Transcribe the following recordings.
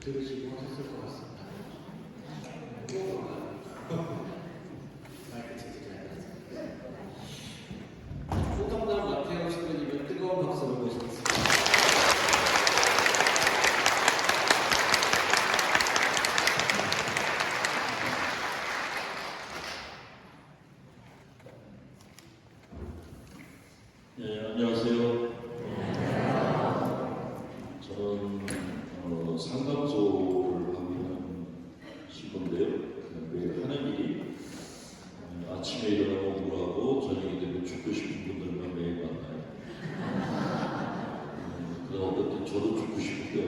들으시고 하셨을 것 같습니다. 마이크 체크해야 소감당 마태오 신부님을 뜨거운 박수로 모시겠습니다. 네, 안녕하세요. 저는 상담소를 하고 있는 신부인데요. 매일 하는 일이 아침에 일어나면 우울하고 저녁이 되면 죽고 싶은 분들만 매일 만나요. 그러다 어떤 저도 죽고 싶을 때가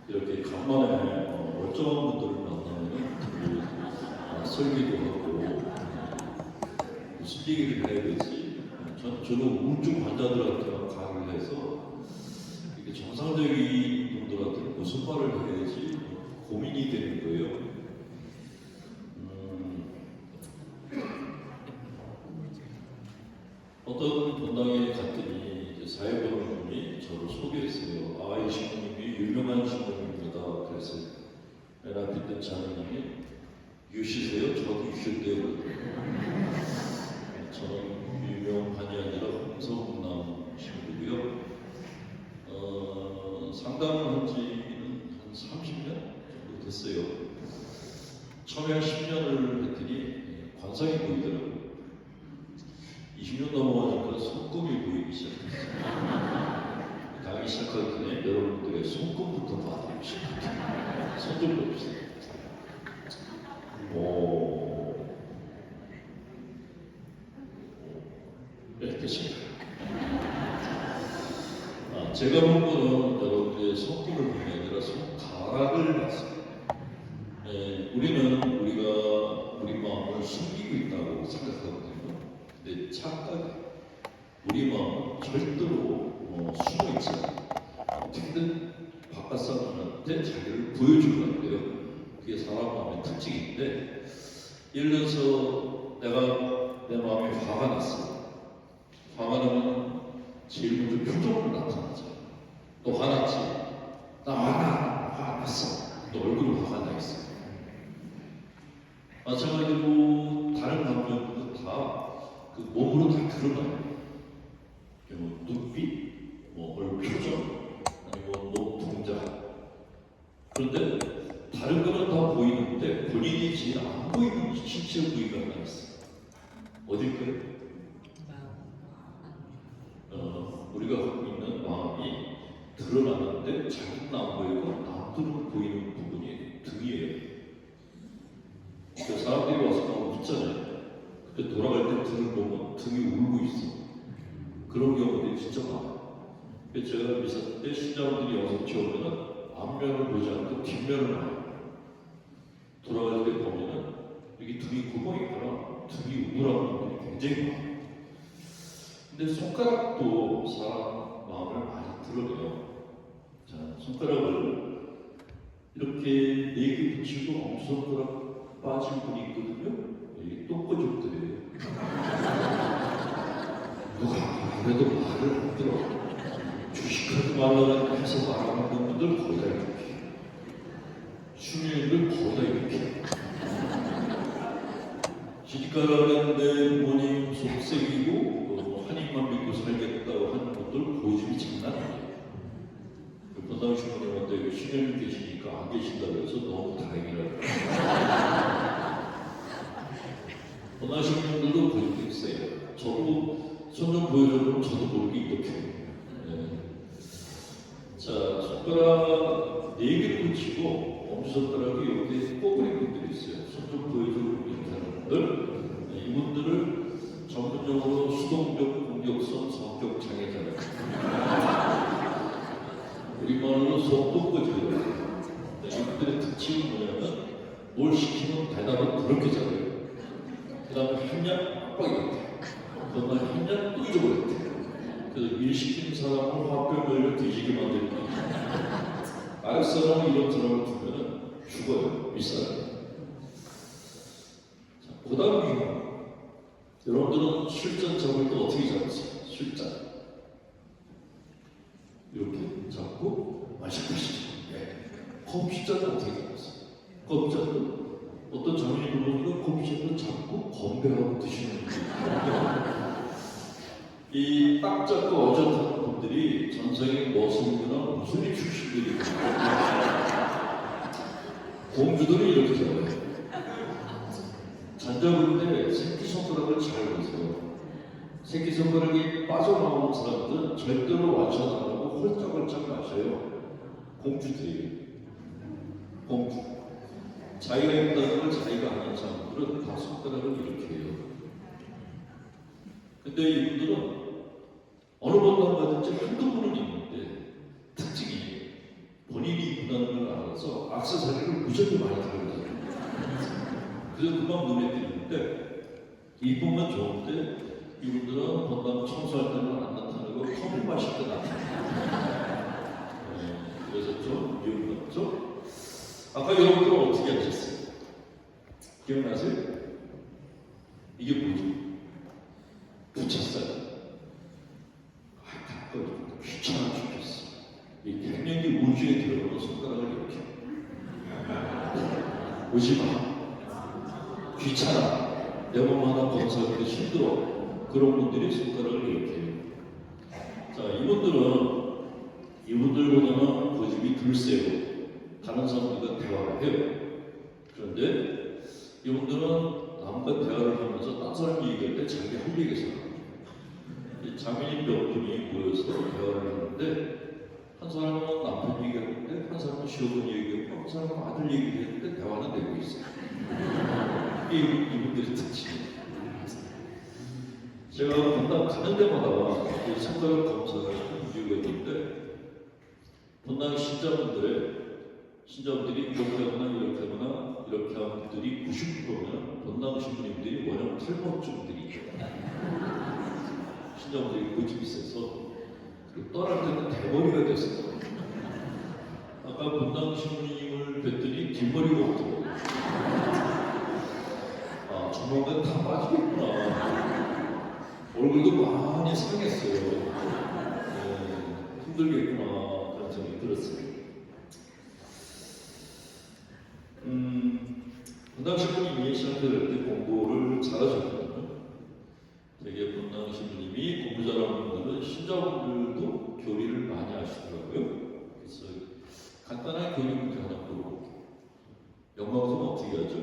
그런데 이렇게 간만에 멀쩡한 분들을 만나면 설계도 하고 무슨 얘기를 해야 되지? 저는 우울증 환자들한테만 강의를 해서 이렇게 정상적인 분들한테 무슨 말을 해야지 고민이 되는 거예요. 어떤 본당에 갔더니 사회 보는 분이 저를 소개했어요. 이 신부님이 유명한 신부님입니다. 그래서 내가 믿는 자매님이 유시세요? 저도 유시인데요. 저는 유명한이 아니라 홍성남 신부고요. 상담을 한 지는 한 30년 정도 됐어요. 처음에 한 10년을 했더니 관상이 보이더라고요. 20년 넘어가니까 손금이 보이기 시작했어요. 강의 시작하기 전에 여러분들의 손금부터 봐드리고 싶어요. 손 좀 봅시다. 네, 됐습니다. 제가 본 거는 여러분들의 손금을 본 게 아니라 손가락을 봤어요. 우리는 우리 마음을 숨기고 있다고 생각하거든요. 근데 착각이에요. 우리 마음은 절대로 숨어 있지 않아요. 어떻게든 바깥 사람한테 자기를 보여주려고 해요. 그게 사람 마음의 특징인데, 예를 들어서 내가 내 마음에 화가 났어요. 화가 나면 제일 먼저 표정으로 나타나죠. 또 화났지? 나 화났어. 또 얼굴에 화가 나 있어. 마찬가지로 다른 감정도 다 그 몸으로 다 드러나요. 눈빛, 얼굴 표정, 아니면 몸 동작. 그런데 다른 거는 다 보이는데 본인이 제일 안 보이는 신체 부위가 하나 있어요. 어딜까요? 우리가 갖고 있는 마음이 드러나는데 자기는 안 보이고 남들은 보이는 부분이 등이에요. 그 사람들이 와서 막 웃잖아요. 근데 돌아갈 때 등을 보면 등이 울고 있어. 그런 경우들이 진짜 많아요. 그래서 제가 미사 때 신자분들이 와서 채우면 앞면을 보지 않고 뒷면을 봐요. 돌아갈 때 보면은 여기 등이 구멍이 있거나 등이 우울한 분들이 굉장히 많아요. 근데 손가락도 사람 마음을 많이 드러내요. 자, 손가락을 이렇게 4개 붙이고 엄지손가락 빠진 분이 있거든요. 이게 똥꼬집들이에요. 누가 그래도 말을 안 들어. 주식하지 말라고 해서 말하는 분들 거의 다 이렇게. 수녀님들 거의 다 이렇게. 시집가라는데 부모님 속색이고 한입만 믿고 살겠다고 하는 분들 고집이 장난 아니에요. 본당 신부님한테 신녀님 계시니까 안 계신다고 해서 너무 다행이라고. 본당 신부님들도 고집이 있어요. 저도 손 좀 보여주면 저도 모르게 이렇게. 자, 손가락 4개를 붙이고 엄지손가락이 여기에 꼬부린 분들이 있어요. 손 좀 보여주고 이렇게 하는 분들. 이분들을 전문적으로 수동적 공격성 성격 장애자라고. 우리말로 속도꺼지예요. 이분들의 특징은 뭐냐면 뭘 시키면 대답은 그렇게 잘해요. 그 다음에 한약 빡 이렇게. 그다음에 한약 또 잊어버렸대. 그래서 일 시키는 사람을 화병을 뒤지게 만들고 아랫사람은 이런 사람을 두면 죽어요. 윗사람이. 자, 그 다음에 여러분들은 술잔 잡을 때 어떻게 잡으세요? 술잔 이렇게 잡고 마시고 커피 잔은 어떻게 되겠어요? 커피 잔은 어떤 장면이 보니까 커피 잔을 잡고 건배하고 드시는 분이 이 딱 잡고 어젓한 분들이 전생에 머슴이나 무술이 출신들이 공주들이 이렇게 잡아요. 잔잡은데 새끼손가락을 잘 보세요. 새끼손가락이 빠져나오는 사람들은 절대로 완전 안 하고 홀짝홀짝 마셔요. 공주들이. 공주. 자기가 있다는 걸 자기가 아는 사람들은 다 손가락을 이렇게 해요. 근데 이분들은 어느 번만 가든지 한두 번은 있는데 특징이 본인이 이쁘다는 걸 알아서 액세서리를 무지하게 많이 달고 그래서 금방 눈에 띄는데 이쁘면 좋은데 이분들은 본당 청소할 때는 안 나타나고 커피 마실 때 나타나요. 그래서 좀 위험하죠. 아까 여러분들은 어떻게 하셨어요? 기억나세요? 이게 뭐지? 붙였어요. 귀찮아 죽겠어. 이 갱년기 우주에 들어가는 손가락을 이렇게 오지 마. 귀찮아. 내 몸 하나 건사하기도 힘들어. 그런 분들이 손가락을 이렇게 해요. 자, 이분들보다는 고집이 덜 세요. 다른 사람들과 대화를 해요. 그런데 이분들은 남과 대화를 하면서 딴 사람 얘기할 때 자기 할 얘기에서 자매님 몇 분이 모여서 대화를 하는데 한 사람은 남편 얘기하는데 한 사람은 시어머니 얘기하고 한 사람은 아들 얘기하는데 대화는 되고 있어요. 이게 이분들의 특징이에요. 제가 본당 가는 데마다 손가락 검사를 하는 이유가 있는데 본당 신자분들이 이렇게 하거나 이렇게 하는 분들이 90%면 본당 신부님들이 원형 탈모증들이 신자분들이 고집이 세서 떠날 때는 대머리가 됐어요. 아까 본당 신부님을 뵀더니 뒷머리가 없더라고요. 아, 조만간 다 빠지겠구나. 얼굴도 많이 상했어요. 힘들겠구나 그런 생각이 들었어요. 본당 신부님이 신앙생활 때 공부를 잘하셨거든요. 되게 본당 신부님이 공부 잘하는 분들은 신자분들도 교리를 많이 하시더라고요. 그래서 간단한 교리 문제 하나 물어볼게요. 영광성 어떻게 하죠?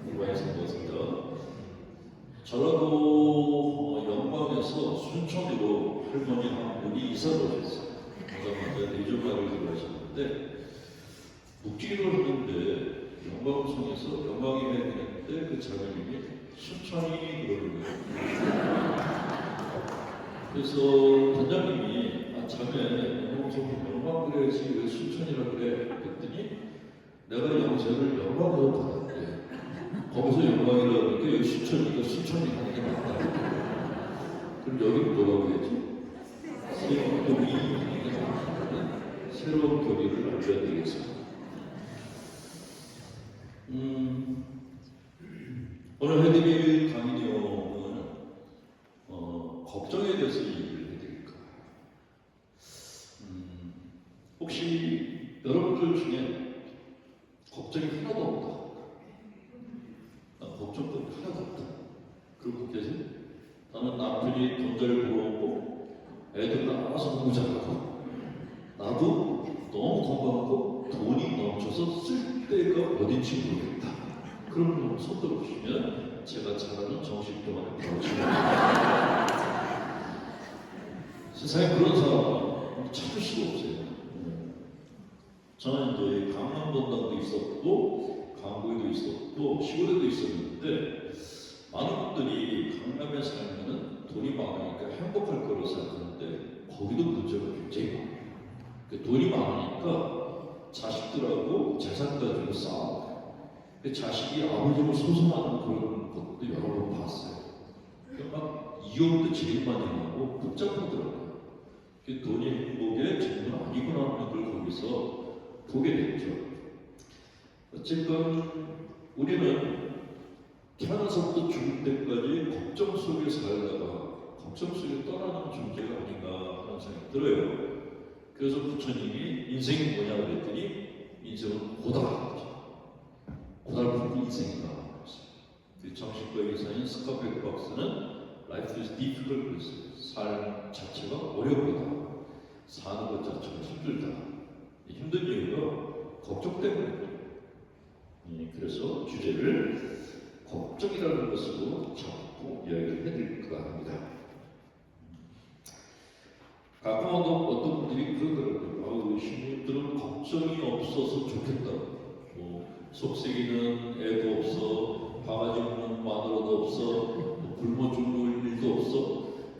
영광에서 뭐습니다. 저라도 영광에서 순천으로 할머니 한 분이 이사를 오셨어요. 오자마자 대조말을 들어가셨는데 묵기를 하는데 영광성에서 영광이 해드렸는데 그 자매님이 순천이 그러는 거예요. 그래서 단장님이 자매 영광성 영광 그래야지 왜 순천이라 그래? 그랬더니 내가 영생을 영광으로 받았대. 거기서 영광이라고 하니까 여기 순천이니까 순천이 하는 게 맞다. 그럼 여기는 뭐라고 해야지? 새로운 교리 하는 게 맞다. 새로운 교리를 알려야 되겠습니다. 오늘 해드릴 강의 내용은 걱정에 대해서 얘기를 해드릴 거예요. 혹시 여러분들 중에 걱정이 하나도 없다. 걱정거리 하나도 없다. 그런 분 계세요? 나는 남편이 돈 잘 벌어오고 애들 나와서 너무 잘하고 나도 너무 건강하고 돈이 넘쳐서 쓸 데가 어딘지 모르겠다. 그런 분 손 들어보시면 제가 잘하는 정신병원에 바로 세상에 그런 사람 찾을 수가 없어요. 저는 이제 강남본당도 있었고 강구에도 있었고 시골에도 있었는데 많은 분들이 강남에 살면은 돈이 많으니까 행복할 거라고 생각하는데 거기도 문제가 굉장히 많아요. 돈이 많으니까 자식들하고 재산 가지고 싸우고 자식이 아버지를 소송하는 그런 것도 여러 번 봤어요. 막 이혼도 제일 많이 하고 복잡하더라고요. 돈이 행복의 전부는 아니구나 하는 걸 거기서 보게 됐죠. 어쨌건 우리는 태어나서부터 죽을 때까지 걱정 속에 살다가 걱정 속에 떠나는 존재가 아닌가 하는 생각이 들어요. 그래서 부처님이 인생이 뭐냐고 그랬더니 인생은 고달픈 인생이다. 그 정신과 의사인 스카페 박사는 Life is difficult 그랬어요. 삶 자체가 어려우다. 사는 것 자체가 힘들다. 힘든 이유가 걱정 때문에. 그래서 주제를 걱정이라는 것으로 잡고 이야기를 해드릴까 합니다. 가끔 어떤 분들이 그러더라고요. 신부들은 걱정이 없어서 좋겠다. 뭐 속썩이는 애도 없어, 바가지 없는 마누라도 없어, 뭐 굶어 죽을 일도 없어.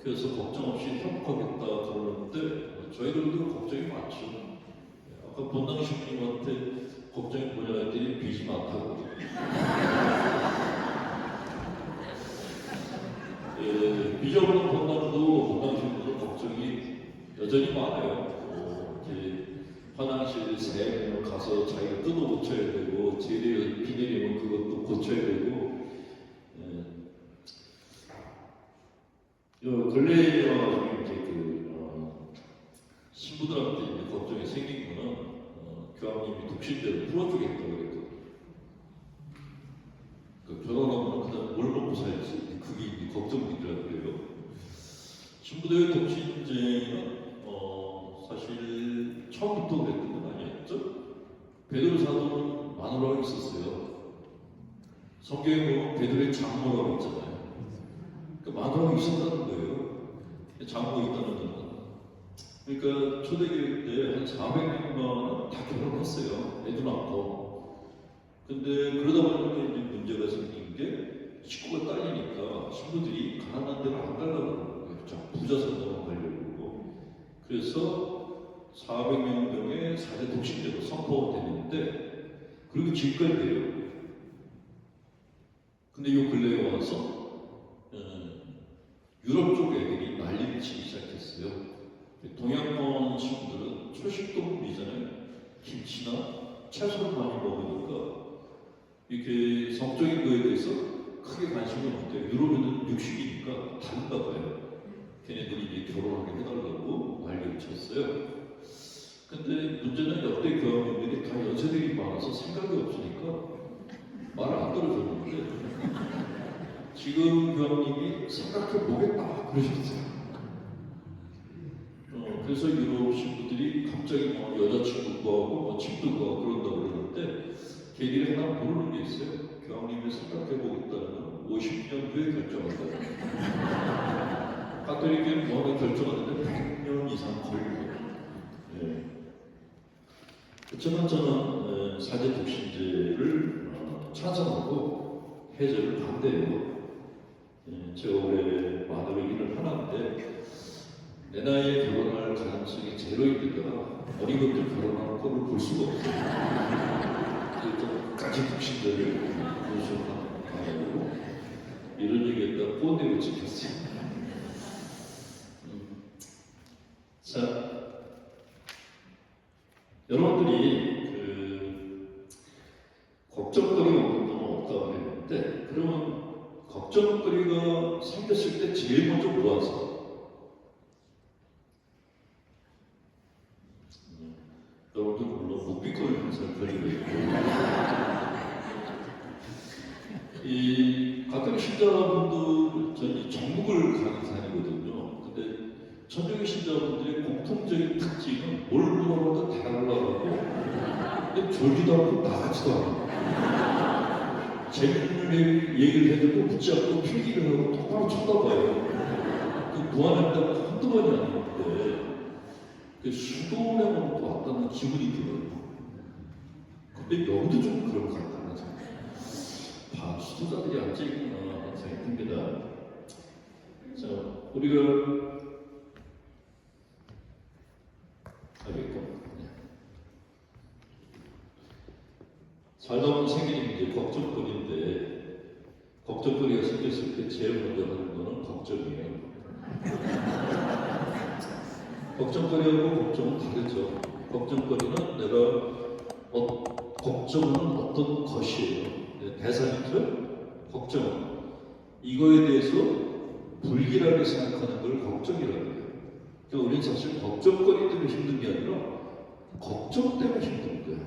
그래서 걱정 없이 행복하겠다 그러는데 저희들도 걱정이 많죠. 아까 본당신부님한테 걱정이 뭐냐 했더니 빚이 많다고. 빚 없는 본당신부도 걱정이 여전히 많아요. 이렇게 화장실 새면 가서 자기가 뜯어 고쳐야 되고, 제대로 비 내리면 그것도 고쳐야 되고. 근래에 와가지고 이제 신부들한테 이제 걱정이 생긴 거는 교황님이 독신대로 풀어주겠다고 그랬거든요. 결혼하면 그다음 뭘 먹고 살지? 그게 이제 걱정이더라고요. 그래요. 신부들의 독신제는 사실 처음부터 그랬던 건 아니었죠. 베드로 사도는 마누라가 있었어요. 성경에 보면 베드로의 장모라고 있잖아요. 그러니까 마누라가 있었다는 거예요. 장모가 있다는 건. 그러니까 초대교회 때 한 400명만 다 결혼했어요. 애도 낳고. 근데 그러다 보니까 이제 문제가 생긴 게 식구가 딸리니까 신부들이 가난한 데로 안 가려고 그러는 거예요. 부자 선거만 가려고. 그래서 400명의 4대 독신제로 선포가 됐는데, 그리고 지금까지 돼요. 근데 요 근래에 와서 유럽 쪽 애들이 난리를 치기 시작했어요. 동양권 친구들은 초식동물이잖아요. 김치나 채소를 많이 먹으니까 이렇게 성적인 거에 대해서 크게 관심이 없대요. 유럽에는 육식이니까 다른가 봐요. 걔네들이 이제 결혼하게 해달라고 난리를 쳤어요. 근데 문제는 역대 교황님들이 다 연세들이 많아서 생각이 없으니까 말을 안 들어줬는데, 지금 교황님이 생각해 보겠다 그러셨어요. 그래서 유럽 신부들이 갑자기 뭐 여자친구 구하고 뭐 집도 구하고 그런다고 그러는데, 걔들이 하나 모르는 게 있어요. 교황님이 생각해 보겠다는 건 50년 후에 결정한다. 가톨릭은 뭐하면 결정하는데 100년 이상 걸려요. 그렇지만 저는 사제 독신제를 찬성하고 해제를 반대해요. 제가 올해 마누라 일을 하는데 내 나이에 결혼할 가능성이 제로인데다가 어린 것들 결혼하는 꼴을 볼 수가 없어요. 그래서 끝까지 독신제를 보수하고 이런 얘기했다 꼰대로 찍혔어요. 자, 여러분들이 걱정거리가 없다고 했는데, 그러면 걱정거리가 생겼을 때 제일 먼저 뭐 하세요? 여러분들 물론 묵비권을 항상 가지고 있고, 이 가톨릭 신자분들, 저는 전국을 가는 산이거든요. 근데 천주교 신자분들의 공통적인 특징은 뭘 물어봐도 대답하고, 근데 졸지도 않고 나가지도 않고, 재밌는 얘기를 해도 묻지 않고 필기를 하고 똑바로 쳐다봐요. 그 무한한다고 한두 번이 아니었는데, 수도원에 또 왔다는 기분이 들어요. 근데 여기도 좀 그런 것 같다는 생각. 수도자들이 앉아있구나 생각이 듭니다. 자, 우리가 살다 보면 생기는 문제, 걱정거리인데, 걱정거리가 생겼을 때 제일 먼저 하는 거는 걱정이에요. 걱정거리하고 걱정은 다르죠. 걱정거리는 걱정은 어떤 것이에요. 대상이죠. 걱정. 이거에 대해서 불길하게 생각하는 걸 걱정이라고 해요. 그러니까 우리는 사실 걱정거리 때문에 힘든 게 아니라 걱정 때문에 힘든 거야.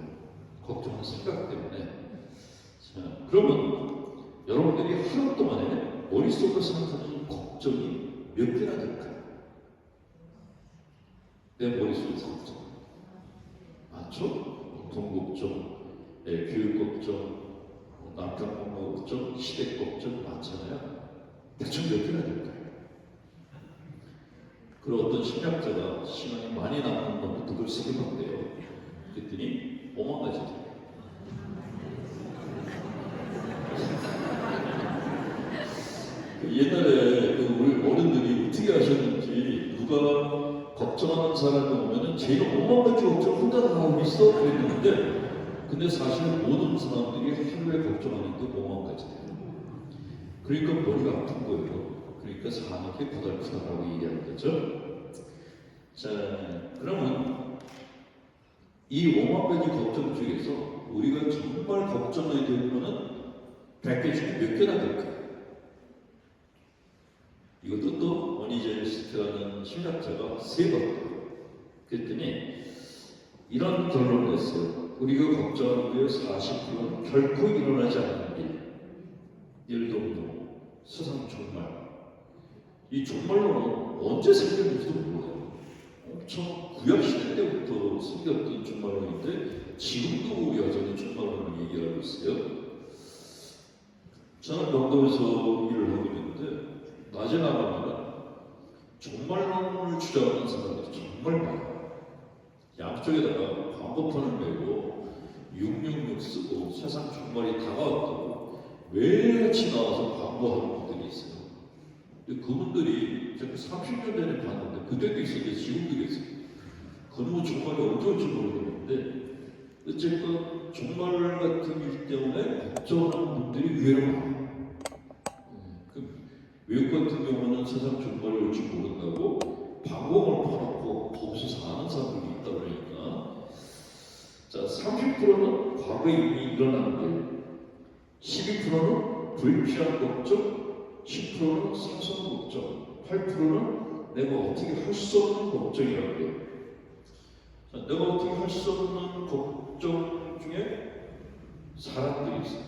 걱정하는 생각 때문에. 자, 그러면 여러분들이 하루 동안에 머릿속으로 생각하는 걱정이 몇 개나 될까요? 내 머릿속에서 걱정. 많죠? 돈 걱정, 내 교육 걱정, 남편 건강 걱정, 시댁 걱정 많잖아요. 대충 몇 개나 될까요? 그리고 어떤 심리학자가 시간이 많이 남는 놈부터 그걸 쓰게 한대요. 그랬더니 5만 가지죠. 옛날에 우리 어른들이 어떻게 하셨는지 누가 걱정하는 사람이 오면은 제일 5만 가지 걱정 혼자 다 하고 있어 그랬는데 근데 사실 모든 사람들이 하루에 걱정하는 게 5만 가지예요. 그러니까 머리가 아픈 거예요. 그러니까 사는 게 고달프다라고 얘기하는 거죠. 자, 그러면 이 5만 가지 걱정 중에서 우리가 정말 걱정해야 될 거는 100개 중에 몇 개나 될까요? 이것도 또 머니제리스트라는 심리학자가 세봤대요. 그랬더니 이런 결론을 냈어요. 우리가 걱정하는 게 40%는 결코 일어나지 않는 일. 예를 들면 세상 종말. 이 종말론은 언제 생겼는지도 몰라요. 엄청 구약시대 때부터 생겼던 종말론인데 지금도 여전히 종말론을 얘기하고 있어요. 저는 명동에서 일을 하고 있는데 낮에 나가면 종말론을 주장하는 사람들이 정말 많아요. 양쪽에다가 광고판을 메고 666 쓰고 세상 종말이 다가왔다고 매일같이 나와서 광고하는 분들이 있어요. 근데 그분들이 제가 30년 전에 봤는데 그때도 있었는데 지금도 있어요. 그놈의 종말이 언제 올지 모르겠는데 어쨌든 종말 같은 일 때문에 걱정하는 분들이 의외로 많아요. 외국 같은 경우는 세상 종말이 올지 모른다고 방공을 파놓고 거기서 사는 사람들이 있다 그러니까 자 30%는 과거에 이미 일어난 일 12%는 불필요한 걱정 10%는 사소한 걱정 8%는 내가 어떻게 할 수 없는 걱정이라고 해요. 자, 내가 어떻게 할 수 없는 걱정 중에 사람들이 있어요.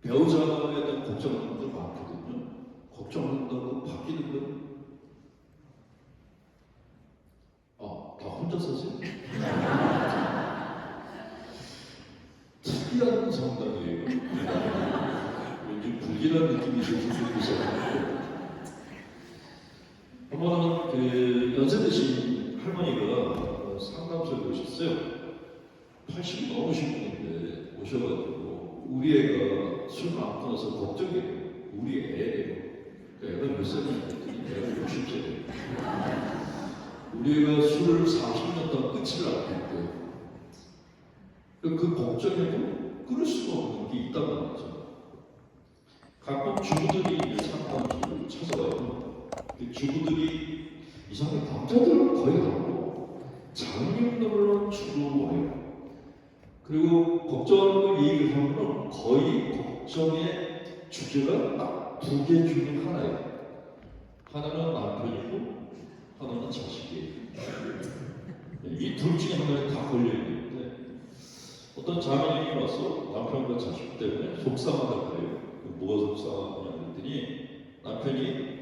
배우자에 대한 걱정하는 분들 많거든요. 걱정한다고 바뀌는 건 다 혼자 사세요? 특이한 성당이에요. 왠지 불길한 느낌이 있어서 한 번은 그 연세 드신 할머니가 상담소에 오셨어요. 80 넘으신 분인데 오셔가지고 우리 애가 술 안 끊어서 걱정이에요. 우리 애예요. 애가 몇 살이냐 했더니 애가 60세래요. 우리 애가 술을 40년 동안 끊지를 않겠대요. 그 걱정에도 끊을 수가 없는 게 있단 말이죠. 가끔 주부들이 상담소를 찾아와요. 주부들이 이상하게 남자들은 거의 안 오고 장님들은 주로 와요. 그리고 걱정하는 걸 얘기를 하면 거의 걱정의 주제가 딱 두 개 중에 하나예요. 하나는 남편이고 하나는 자식이에요. 이 둘 중에 하나에 다 걸려있는데 어떤 자매님이 와서 남편과 자식 때문에 속상하다고 그래요. 뭐가 속상하냐 그랬더니 남편이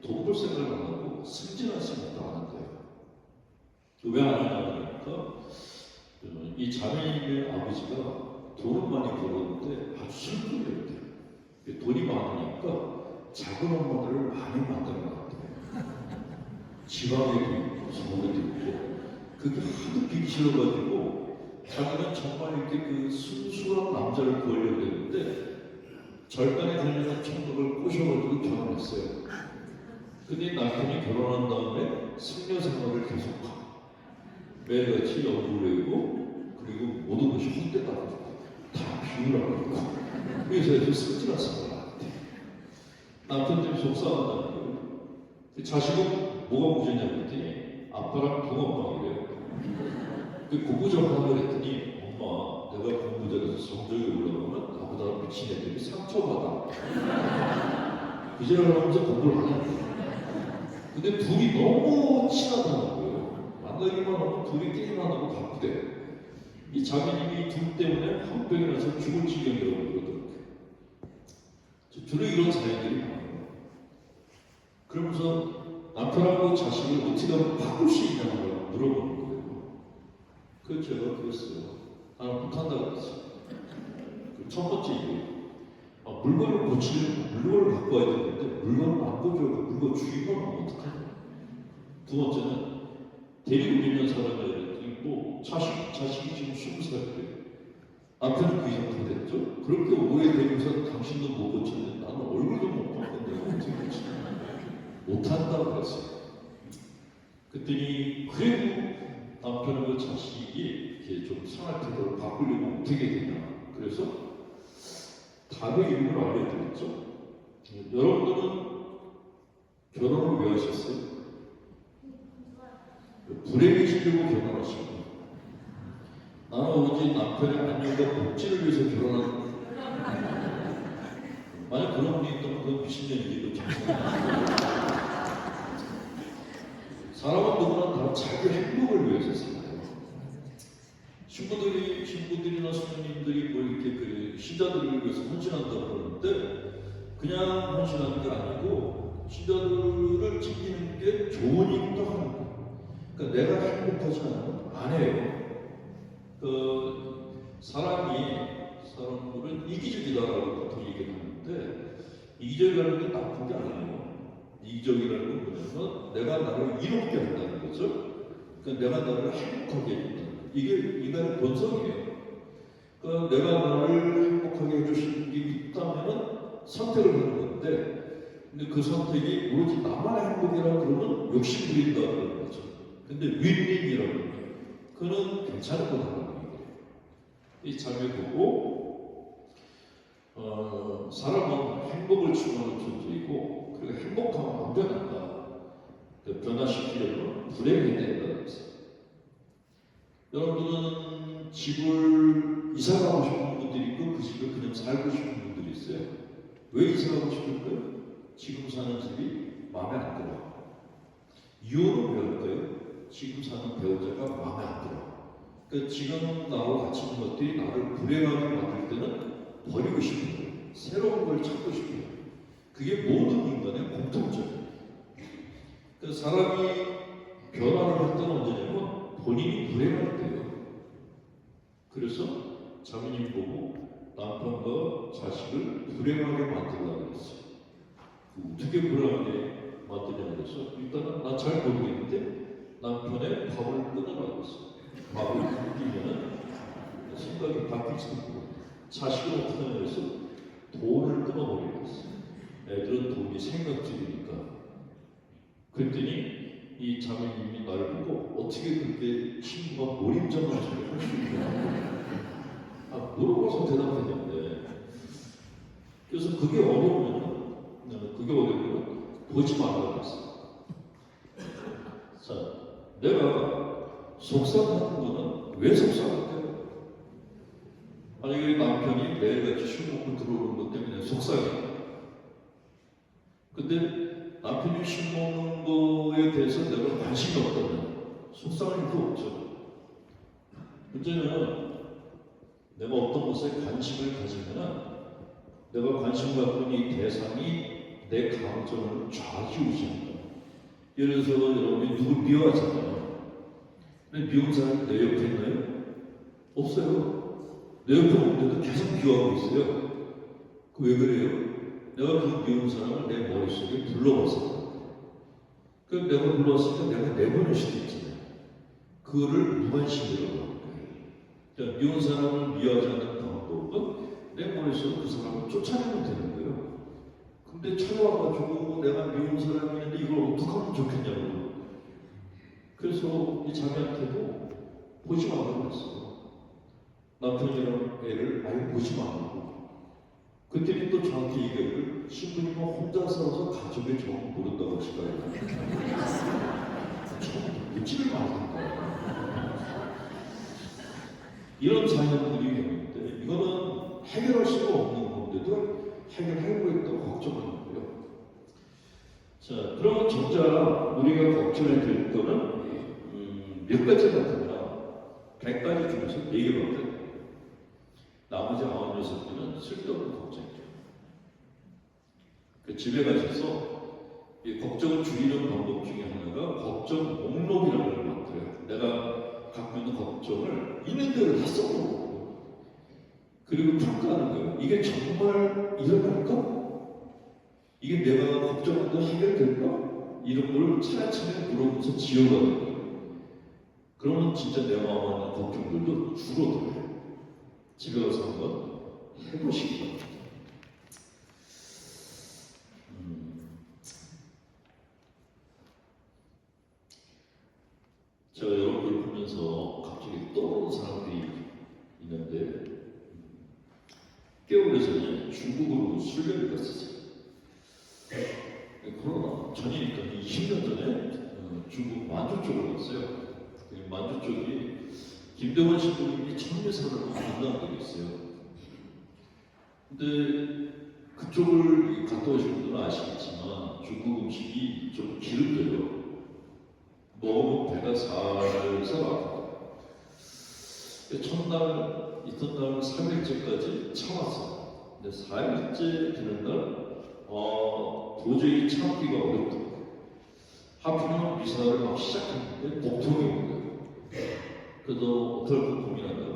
돈 벌 생각을 안 하고 승진하지 못하는데요. 왜 안 하냐 그러니까 이 자매님의 아버지가 돈을 많이 벌었는데 아주 슬프게 돈이 많으니까 작은 엄마들을 많이 만나는 것 같아요. 지방에도 있고 서울에도 있고 그게 하도 비기 싫어가지고 자기는 정말 이렇게 그 순수한 남자를 구하려고 했는데 절단에 걸려서 천국을 꼬셔가지고 결혼했어요. 근데 남편이 결혼한 다음에 승려 생활을 계속하고 매일같이 연구를 하고 그리고 모든 것이 헛되다고 다 비우라고 하고 회사에서 승진하신 것 같아요. 남편들이 속상하다는 거예요. 자식은 뭐가 문제냐 그랬더니 아빠랑 붕어빵이래요. 그 공부 좀 하라고 했더니 엄마 내가 공부 잘해서 성적이 올라가면 나보다 미친 애들이 상처받아. 그 지랄을 하면서 공부를 안 해요. 근데 둘이 너무 친하다는 거예요. 만나기만 하고 둘이 게임만 하고 바쁘대. 이 자매님이 둘 때문에 화병이 나서 죽을 지경이라고 그러더라고요. 주로 이런 사연들이 많아요. 그러면서 남편하고 자식을 어떻게 하면 바꿀 수 있냐고 물어보는 거예요. 그래서 제가 그랬어요. 나는 못한다고 그랬어요. 첫 번째 이유. 물건을 고치려면 물건을 바꿔야 되는데 물건을 안 고쳐도 물건 주인만 하면 어떡하냐. 두 번째는 데리고 있는 사람이 뭐 자식이 지금 20살인데 남편은 그 이상 더 됐죠. 그렇게 오래 되면서 당신도 못 고쳤는데 나는 얼굴도 못 바꿨는데 어떻게 고치냐. 못한다고 그랬어요. 그랬더니 그래도 남편하고 자식이 이렇게 좀 생활 태도를 바꾸려면 어떻게 되냐. 그래서 답의 이유를 알려드렸죠. 여러분들은 결혼을 왜 하셨어요? 불행해지려고 결혼하시고 나는 오직 남편의 안녕과 복지를 위해서 결혼하는 만약 그런 분이 있다면 그건 미신년이기도 괜찮아요. 사람은 누구나 다 자기 행복을 위해서 살아요. 신부들이나 수녀님들이 뭐 이렇게 그 신자들을 위해서 헌신한다고 그러는데 그냥 헌신하는 게 아니고 신자들을 지키는 게 좋으니까 하는 거예요. 그러니까 내가 행복하지 않으면 안 해요. 사람들은 이기적이다라고 보통 얘기하는데 이기적이라는 게 나쁜 게 아니에요. 이기적이라는 건 뭐냐면 내가 나를 이롭게 한다는 거죠. 그러니까 내가 나를 행복하게 해준다는 거예요. 이게 인간의 본성이에요. 그러니까 내가 나를 행복하게 해주시는 게 있다면 선택을 하는 건데 근데 그 선택이 오로지 나만의 행복이라고 그러면 욕심 부린다는 거죠. 근데 윈윈이라고 해요. 그는 괜찮은 거라는 얘기예요. 이 자매 보고 사람은 행복을 추구하는 존재이고 그리고 행복하면 안 변한다. 변화시키려면 불행해야 된다는 것이에요. 여러분들은 집을 이사가고 싶은 분들이 있고 그 집에 그냥 살고 싶은 분들이 있어요. 왜 이사가고 싶을까요? 지금 사는 집이 마음에 안 들어. 이유는 왜 할까요? 지금 사는 배우자가 마음에 안 들어. 그러니까 지금 나하고 같이 있는 것들이 나를 불행하게 만들 때는 버리고 싶은 거예요. 새로운 걸 찾고 싶어요. 그게 모든 인간의 공통점이에요. 그러니까 사람이 변화를 할 때는 언제냐면 본인이 불행할 때예요. 그래서 자매님 보고 남편과 자식을 불행하게 만들라고 했어요. 어떻게 불행하게 만드냐고 해서 일단은 나 잘 모르겠는데 남편의 밥을 끊으라고 했어요. 밥을 끊기면 생각이 바뀔지도 모르고 자식은 어떻게 하냐고 해서 돈을 끊어버리고 했어요. 애들은 돈이 생각질이니까. 그랬더니 이 자매님이 나를 보고 어떻게 그렇게 친구가 노림장을 할 수 있냐. 물어봐서 대답했는데 그래서 그게 어려우면 보지 말라고 했어요. 자, 내가 속상한 거는 왜 속상할까요? 만약에 남편이 매일같이 술 먹고 들어오는 것 때문에 속상해. 근데 남편이 술 먹는 거에 대해서 내가 관심이 없다면 속상할 일도 없죠. 문제는 내가 어떤 것에 관심을 가지면 내가 관심 갖고 있는 이 대상이 내 감정을 좌지우지한다. 예를 들어서 여러분이 누굴 미워하잖아요. 근데 미운 사람이 내 옆에 있나요? 없어요. 내 옆에 없는데도 계속 미워하고 있어요. 그 왜 그래요? 내가 그 미운 사람을 내 머릿속에 불러봤어. 그럼 내가 불러봤으니까 내가 내보낼 수도 있잖아요. 그거를 무관심이라고 하는 거예요. 그러니까 미운 사람을 미워하지 않는 방법은 내 머릿속에 그 사람을 쫓아내면 되는 거예요. 근데 찾아와가지고 내가 미운 사람이 있는데 이걸 어떻게 하면 좋겠냐고. 그래서 이 자매한테도 보지 말라고 했어요. 남편이랑 애를 아예 보지 말라고. 그때는 또 저한테 얘기를 신부님은 혼자 살아서 가족의 정을 모른다고 하시더라고요. 묻지를 말든가. 이런 자녀들이 있는데 이거는 해결할 수가 없는 건데도 해결하려고 했다고 걱정하는 거예요. 자, 그러면 정작 우리가 걱정해야 될 거는 몇 가지가 됩니다. 100가지 중에서 4개밖에 돼요. 나머지 96개는 쓸데없는 걱정이죠. 그 집에 가셔서 이 걱정을 줄이는 방법 중에 하나가 걱정 목록이라는 걸 만들어요. 내가 갖고 있는 걱정을 있는 대로 다 써보고 그리고 평가하는 거예요. 이게 정말 일어날까? 이게 내가 걱정한 거 해결될까? 이런 걸 차례차례 물어보면서 지어가는 거예요. 그러면 진짜 내 마음 안에 걱정들도 줄어들어요. 집에 가서 한번 해보시기 바랍니다. 제가 여러분을 보면서 갑자기 떠오르는 사람들이 있는데 꽤 오래전에 중국으로 순례를 갔었어요. 코로나 전이니까 20년 전에 중국 만주 쪽으로 갔어요. 만주 쪽이 김대원 신부님이 천리사를 만난 적이 있어요. 근데 그쪽을 갔다 오신 분들은 아시겠지만 중국 음식이 좀 기름져요. 먹으면 배가 살살 아파요. 첫날, 이튿날 3일째까지 참았어요. 근데 4일째 되는 날 도저히 참기가 어렵다. 하필이면 미사를 막 시작했는데 복통이 온 거예요. 그래서 어떨까 고민하다가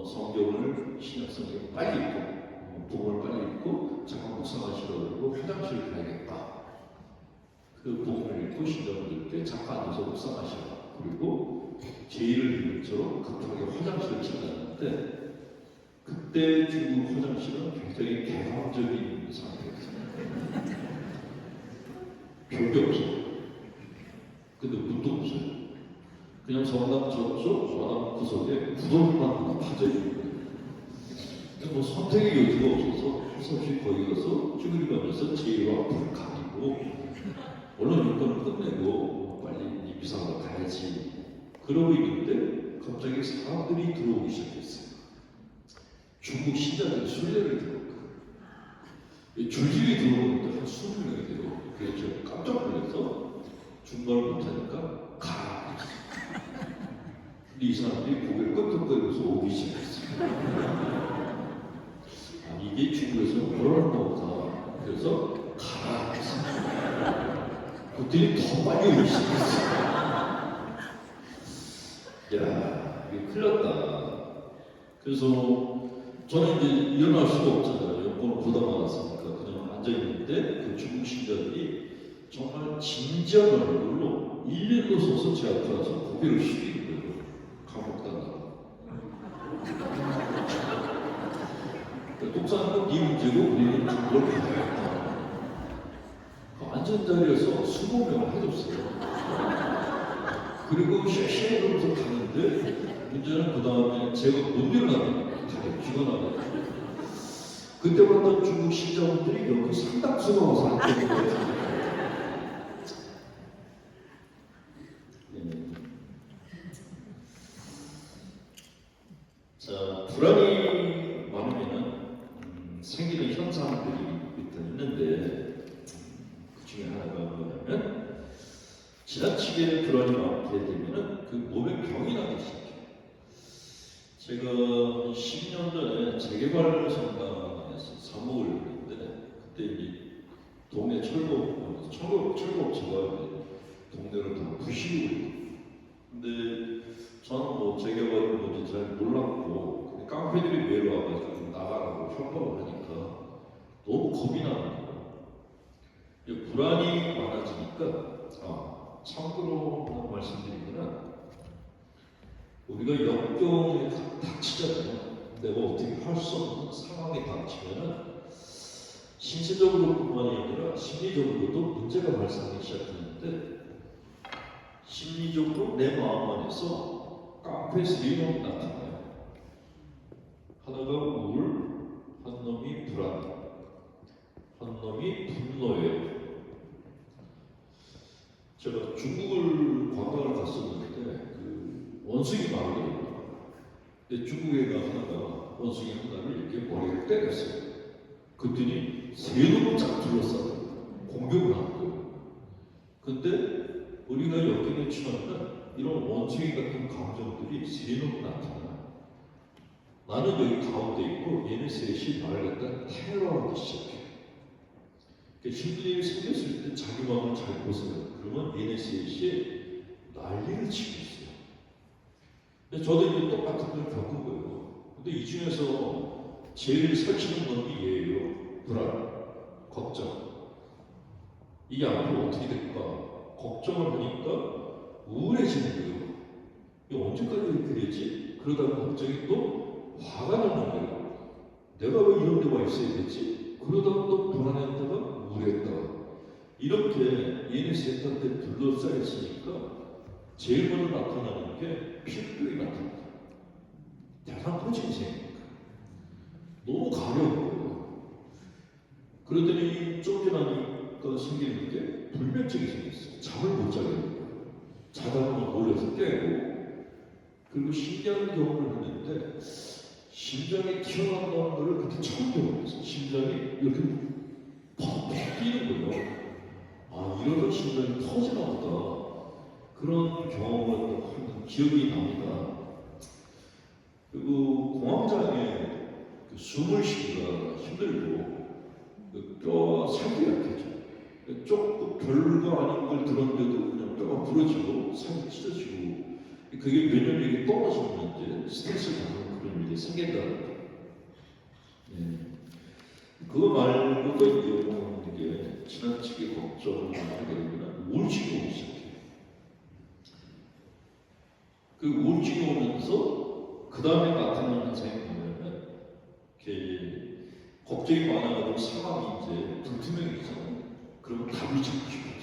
성경을 신약성경 빨리 읽고 복음을 빨리 읽고 잠깐 묵상하시라고 그러고 화장실 가야겠다. 그 복음을 읽고 신자분들께 잠깐 앉아서 묵상하시라. 그리고 제1을 읽는 처럼 급하게 화장실을 찾았는데 그때 중국 화장실은 굉장히 개방적인 상태였어요. 별게 없어요. 근데 문도 없어요. 그냥 성당 저쪽, 마당 구석에 구덩이만 파져있는 거예요. 뭐 선택의 여지가 없어서 할 수 없이 거기 가서 쭈그리면서 제1과 불 가리고 물론 일권을 끝내고 빨리 이 미사로 가야지. 그러고 있는데 갑자기 사람들이 들어오기 시작했어요. 중국 신자들이 순례를 들어오고 줄줄이 들어오는데 한 20명이 돼요. 그래서 제가 깜짝 놀라서 중말을 못하니까 가라. 근데 이 사람들이 고개를 끄덕거리면서 오기 시작했어요. 아니 이게 중국에서 뭐라는 거구나. 그래서 가라. 그들이 더 빨리 오기 시작했어요. 야, 이게 큰일 났다. 그래서 저는 이제 일어날 수가 없잖아요. 여권을 보다 말았으니까 그냥 앉아있는데 그 중국 신자들이 정말 진지한 얼굴로 일일로 서서 제 앞에 와서 고개를 숙이는 거예요. 감옥당하고. 독사는 네 문제고 우리는 중국을 받아야겠다. 앉은 자리에서 20명을 해줬어요. 그리고 쉐쉐 이러면서 가는데 문제는 그 다음에 제가 못 일어나면 다리 쥐가 나가요. 그때 봤던 중국 신자분들이 여기 상당수가 와서 앉아있는 거예요. 자, 불안이 많으면 생기는 현상들이 일단 있는데 그 중에 하나가 뭐냐면 지나치게 불안이 많게 되면 그 몸에 병이 나기 시작해요. 제가 한 10년 전에 재개발 성당에서 사목을 했는데 그때 이제 동네 철거업체가 동네를 다 부시고 있고 근데 저는 뭐 재개발이 뭔지 잘 몰랐고 근데 깡패들이 매일 와가지고 좀 나가라고 협박을 하니까 너무 겁이 나는 거예요. 불안이 많아지니까 참고로 하나 말씀드리면 우리가 역경에 닥치잖아요. 내가 어떻게 할 수 없는 상황에 닥치면은 신체적으로 뿐만이 아니라 심리적으로도 문제가 발생하기 시작하는데 심리적으로 내 마음 안에서 깡패 3놈이 나타나요. 하나가 우울, 한 놈이 불안, 한 놈이 분노예요. 제가 중국을 관광을 갔었는데 그 원숭이 마을이에요. 근데 중국 애가 하나가 원숭이 하나를 이렇게 머리를 때렸어요. 그랬더니 3놈을 쫙 둘러싸고 공격을 한 거예요. 근데 우리가 여기에 취하면 이런 원숭이 같은 감정들이 세놓고 나타나. 나는 여기 가운데 있고 얘는 셋이 나를 갖다 테러하기 시작해. 그러니까 힘든 일이 생겼을 때 자기 마음을 잘 보세요. 그러면 얘네 셋이 난리를 치고 있어요. 근데 저도 이제 똑같은 걸 겪은 거예요. 근데 이 중에서 제일 설치는 건 얘예요. 불안, 걱정. 이게 앞으로 어떻게 될까? 걱정을 하니까 우울해지는 거예요. 이게 언제까지 이렇게 되지? 그러다가 갑자기 또 화가 나는 거예요. 내가 왜 이런 데 와 있어야 되지? 그러다가 또 불안했다가 우울했다가 이렇게 얘네 셋한테 둘러싸여 있으니까 제일 먼저 나타나는 게 피로감이 나타납니다. 대상포진이 생기니까 너무 가벼운 거예요. 그러더니 좀 지나니까 생기는 게 불면증이 생겼어요. 잠을 못 자게 되는 거예요. 자다 보면 놀라서 깨고 그리고 신기한 경험을 했는데 심장이 튀어나온다는 걸 그때 처음 경험했어요. 심장이 이렇게 퍽퍽 뛰는 거예요. 아, 이러다 심장이 터지나 보다. 그런 경험을 하는 기억이 납니다. 그리고 공황장애 숨을 쉬기가 힘들고 뼈 살이 약해져. 조금 별거 아닌 걸 들었는데도 그냥 뼈가 부러지고 살이 찢어지고 그게 면역력이 떨어지면 이제 스트레스 받는 그런 일이 생긴다는 거예요. 그거 말고도 이제 보는 게 지나치게 걱정을 하게 되면 우울증이 오기 시작해요. 그 우울증이 오면서 그 다음에 나타나는 현상이 뭐냐면 이렇게 걱정이 많아가지고 상황이 이제 불투명해지잖아요. 그러면 답을 찾고 싶어져.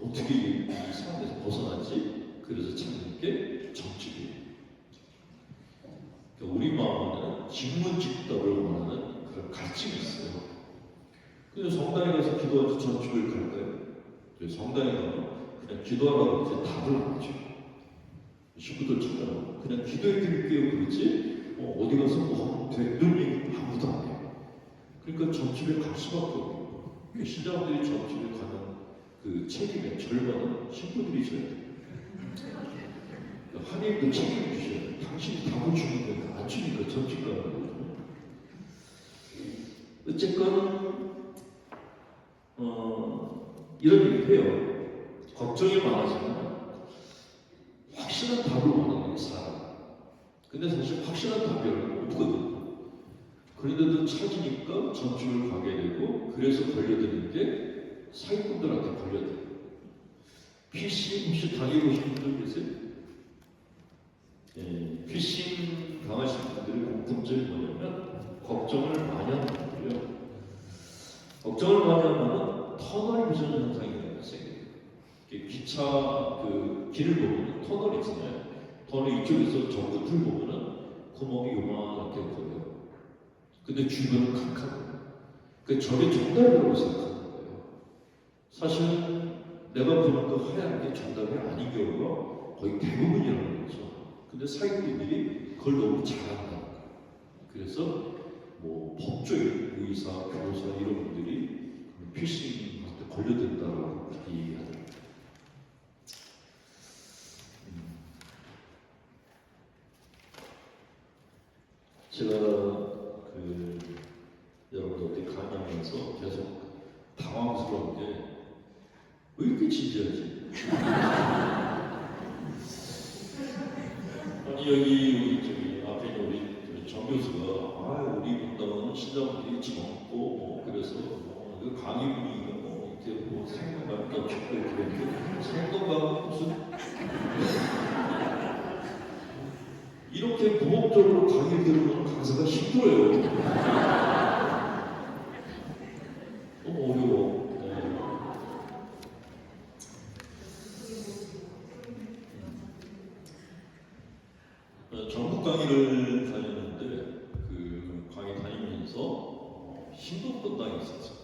어떻게 이 상황에서 벗어나지? 그래서 찾는 게 정치예요. 그러니까 우리 마음에는 직문직답을 원하는 그런 가치가 있어요. 근데 성당에 가서 기도하지 전축을 갈까요? 성당에 가면 그냥 기도하라고 이제 답을 안 하죠. 친구들처럼 그냥 기도해 드릴게요 그러지 어디 가서 뭐 하면 돼 이런 얘기 아무도 안 해요. 그러니까 점집에 갈 수밖에 없고 신자들이 점집에 가는 그 책임의 절반은 신부들이 져야 돼요. 하나님도 책임을 주셔야 돼요. 당신이 답을 주는 거니까 안 주니까 점집 가는 거죠. 어쨌건 이런 얘기를 해요. 걱정이 많아지면 확실한 답을 원하는 게 사람. 근데 사실 확실한 답이 없거든요. 그런데도 찾으니까 전주를 가게 되고 그래서 걸려드는 게 사기꾼들한테 걸려들어요. 피싱 혹시 당해보신 분들 계세요? 피싱 당하신 분들의 공통점이 뭐냐면 걱정을 많이 하는 분들이에요. 걱정을 많이 하면 터널 비전 현상이 발생해요. 기차 그 길을 보면 터널이 있잖아요. 터널 이쪽에서 저 끝을 보면은 구멍이 요만하게 보여요. 근데 주변은 캄캄해요. 그 저게 정답이라고 생각하는 거예요. 사실은 내가 보는 그 하얀 게 정답이 아닌 경우가 거의 대부분이라는 거죠. 근데 사기꾼들이 그걸 너무 잘한다는 거예요. 그래서 뭐 법조인, 의사, 변호사 이런 분들이 피싱한테 걸려든다라고 그렇게 얘기하더라고요. 제가 여러분들 강의하면서 계속 당황스러운 게 왜 이렇게 진지하지? 아니 여기 우리 앞에 있는 우리 정 교수가 우리 분당은 신자분들이 젊고 뭐 그래서 그 강의 분위기가 이렇게 생동감 넘치고 이렇게 했는데 생동감은 무슨 이렇게 무법적으로 강의 들으면 강사가 힘들어요. 너무 어려워. 전국 강의를 다녔는데 그 강의 다니면서 신동 본당이 있었어요.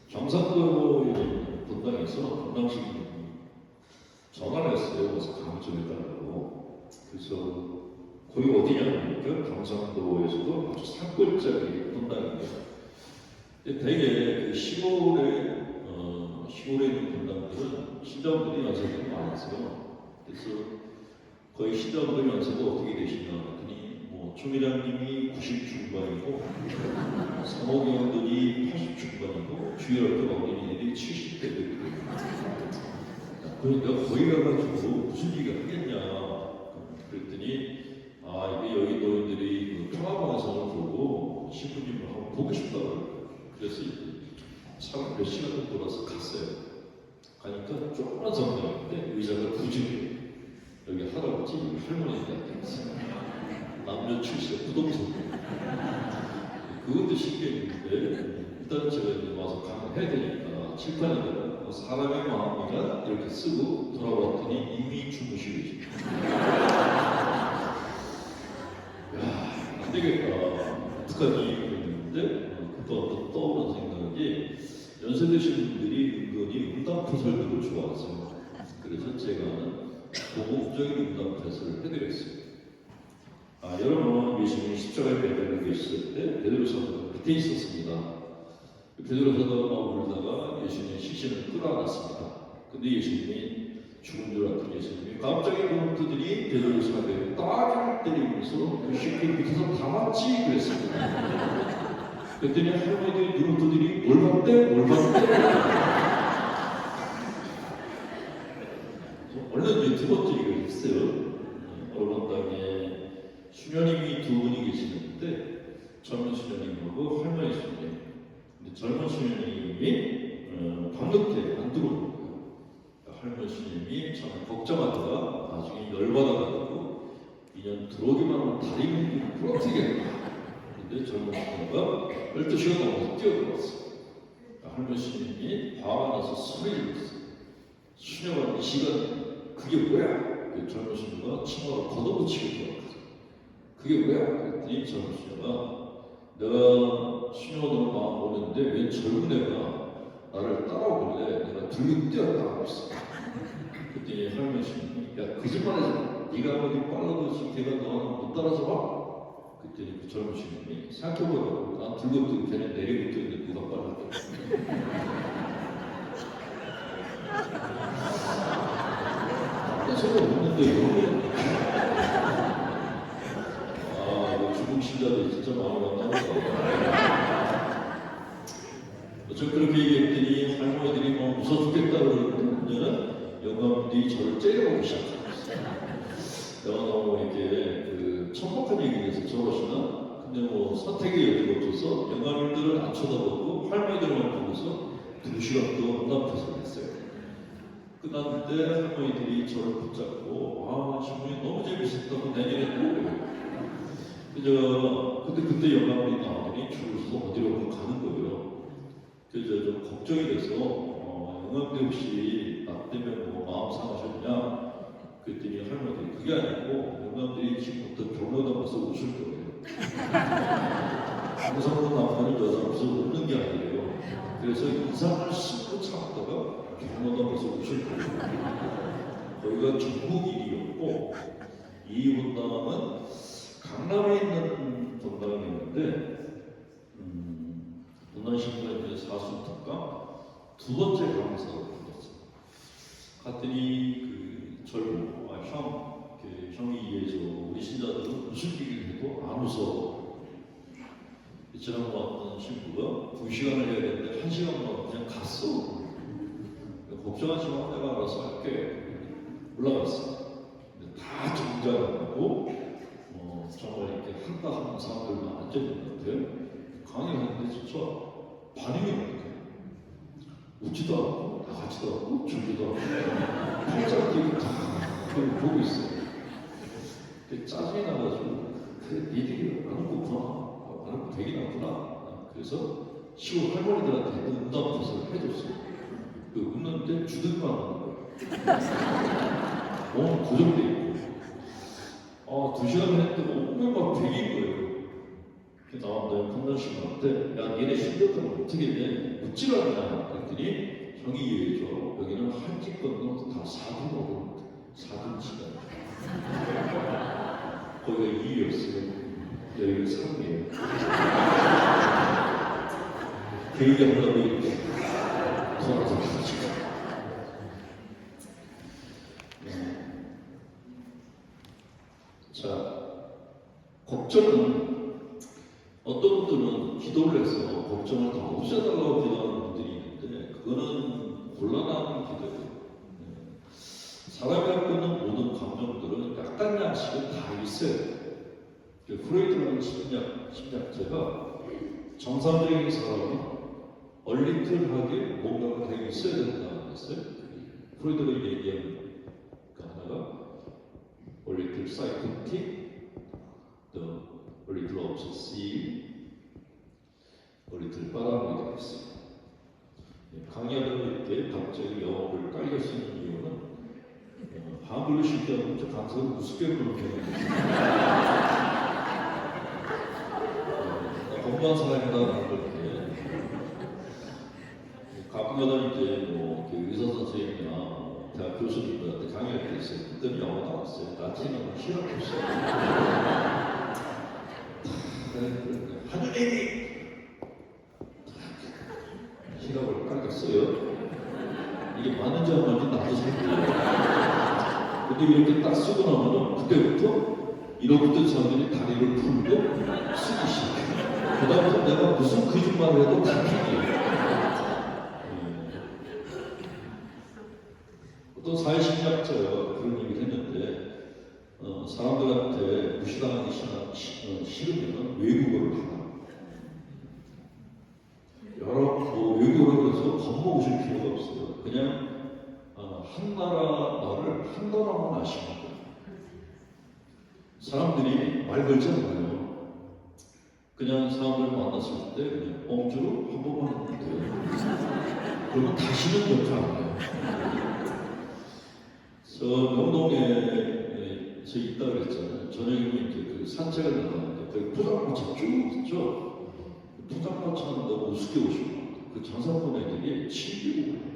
경상도에 있는 본당에서 본당식이 전화를 했어요. 그래서 강의 좀 해달라고. 그래서 거기 어디냐면 경상도에서도 아주 산골짜기 본당인데 되게 그 시골에 시골에 있는 분당들은 신자분들이 연세가 많았어요. 그래서 거의 신자분들 연세가 어떻게 되시냐 했더니 뭐 총회장님이 90 중반이고 사모경 형들이 80 중반이고 주요 열두 어린이들이 70대 되고 그러니까 거기 가가지고 무슨 얘기가 하겠냐 그랬더니 아 이게 여기 노인들이 그 평화방송을 보고 신부님을 한번 보고 싶다고 그래서 차를 몇 시간 돌아서 갔어요. 가니까 조그만 성당인데 의자가 두 줄이에요. 여기 할아버지, 여기 할머니가 앉아있어요. 남녀 출세 부동산. 그것도 신기했는데 일단 제가 이제 와서 강의해야 되니까 칠판에다가 사람의 마음이란 이렇게 쓰고 돌아봤더니 이미 주무시고 계십니다. 야, 안 되겠다. 어떡하지? 그랬는데 그때 떠오른 생각이 연세 드신 분들이 은근히 음담포설들을 좋아하세요. 그래서 제가 고급적인 음담포설을 해드렸어요. 여러분 예수님이 십자가에 매달려 계셨을 때 베드로 사도가 밑에 있었습니다. 베드로 사도가 울다가 예수님의 식신을 끌어안았습니다. 근데 예수님이 죽은 줄 알았던 예수님이 갑자기 그놈들이 베드로 사도에 따귀를 때리면서 그 식신 밑에서 다 맞지 그랬습니다. 그랬더니 할머니들이 누름들이 뭘 봤대? 얼른 이제 두 번째 얘기를 했어요. 어른당에 수녀님이 두 분이 계시는데 젊은 수녀님하고 할머니 수녀님. 근데 젊은 수녀님이 밤늦게 안 들어오는 거예요. 할머니 수녀님이 참 걱정하다가 나중에 열받아가지고 인연 들어오기만 하면 다리 밀고 부러뜨게 했다. 근데 젊은 수녀가 12시가 넘어서 뛰어들어왔어요. 할머니 수녀님이 화가 나서 소리 질렀어요. 수녀가 이 시간 그게 뭐야? 젊은 수녀가 치마로 걷어붙이고 들어갔어요. 그게 뭐야? 그랬더니 젊은 수녀가 내가 수녀들 막 오는데 왜 젊은 애가 나를 따라오길래 내가 들고 뛰었다고 했어. 그랬더니 할머니 수녀님이 야 거짓말하지 네가 어디 빨라도 걔가 너는 못 따라서 봐? 그랬더니 그 젊은 수녀님이 생각해보라고 난 들고 뛰고 걔는 내리고 뛰는데 누가 빨랐대. 서로 없는데 이거 중국 신자들이 진짜 많이 만나는 저 그렇게 얘기했더니 할머니들이 무서워 죽겠다 그러는데 영감들이 저를 째려보기 시작했어요. 내가 너무 이렇게 천박한 얘기해서 저러시나? 근데 선택의 여지가 없어서 영감님들은 안 쳐다보고 할머니들만 보고서 2시간 동안 응답해서 했어요. 끝났는데 할머니들이 저를 붙잡고 신부님 너무 재밌었다고 내년에 또 그래요. 그때 영감이 나오더니 줄을 서서 어디로 가는 거예요. 그래서 좀 걱정이 돼서 영감님 혹시 나 때문에 마음 상하셨냐? 그랬더니 할머니들이 그게 아니고 영감들이 지금부터 병원에 가서 웃을 거예요. 무서운 남자는 여자로서 웃는 게 아니에요. 그래서 인상을 씻고 참다가 병원에 가서 웃을 거예요. 거기가 중국일이었고 이 본당은 강남에 있는 본당이었는데 본당신부가 이제 사수 특강 두 번째 강사로 불렀어요. 갔더니 형이 이해해줘. 우리 신자들은 무슨 얘기를 해도 안 웃어. 지난번 왔던 신부가 2시간을 해야 되는데 1시간만 그냥 갔어. 걱정하지 마, 내가 알아서 할게. 올라갔어. 다 정장하고 정말 이렇게 한가한 사람들만 앉아있는 것 같아요. 강의를 하는데 진짜 반응이 없어요. 웃지도 않고 나가지도 않고 줄지도 않고 팔짱 끼고 다 보고 있어요. 짜증이 나가지고 니들이 안 웃고구나. 안 웃고 되긴 하구나. 그래서 시골 할머니들한테 응답해서 해줬어요. 웃는데 주둥이만 하는 거예요. 고정돼 있고 2시간을 했더니 오늘 막 되긴 거예요. 나왔는데 건강신부한테 야 얘네 신경들은 어떻게 해? 웃질 않냐? 그랬더니 형이 이해해줘. 여기는 한집 건너 다 4분 먹으면 4분 시간. 거기가 2였어요. 여기가 3이에요. 그 얘기하려고 이렇게 돌아서 기도를 해서 걱정을 다 없애달라고 기도하는 분들이 있는데 그거는 곤란한 기도예요. 사람이 갖고 있는 모든 감정들은 약간 양식은 다 있어요. 프로이트라는 심리학자가 정상적인 사람이 얼리틀하게 뭔가가 되어 있어야 된다고 했어요. 프로이트가 얘기한 그 하나가 얼리틀 사이코틱, 또 얼리틀 obsessive, 얼리틀 paranoid가 있어요. 강의하던 때 갑자기 영어를 깔려 쓰는 이유는 한글로 쉽게 하면 저 강사가 우습게 보는 경향이 건강한 사람이라는 걸 가끔가다 이제 뭐 의사 선생님이나 대학 교수님들한테 강의할 때 있어요. 그때는 영어 나왔어요. 라틴어는 히라쿠스. 하늘이 히라를 깔겠어요. 이게 맞는지 안 맞는지 나도 잘 몰라요. 근데 이렇게 딱 쓰고 나면은 그때부터 이러부터 사람들이 다리를 풀고 쓰기 시작해요. 그다음부터 내가 무슨 거짓말을 해도 잡히게. 어떤 사회심리학자가 그런 얘기를 했는데 사람들한테 무시당하기 싫으면 외국어를 하라. 여러 외국어를 해서 겁먹으실 필요가 없어요. 그냥 한 나라 말을 한 나라만 아시면 돼요. 사람들이 말 걸지 않아요. 그냥 사람들 만났을 때 그냥 엄주로 한 번만 하면 돼요. 그러면 다시는 그렇게 안 해요. 저 명동에 저 있다 그랬잖아요. 저녁이면 이제 그 산책을 나가는데 그 포장마차 쭉 있죠. 포장마차는 너무 우습게 오시고 그 장사꾼 애들이 친구고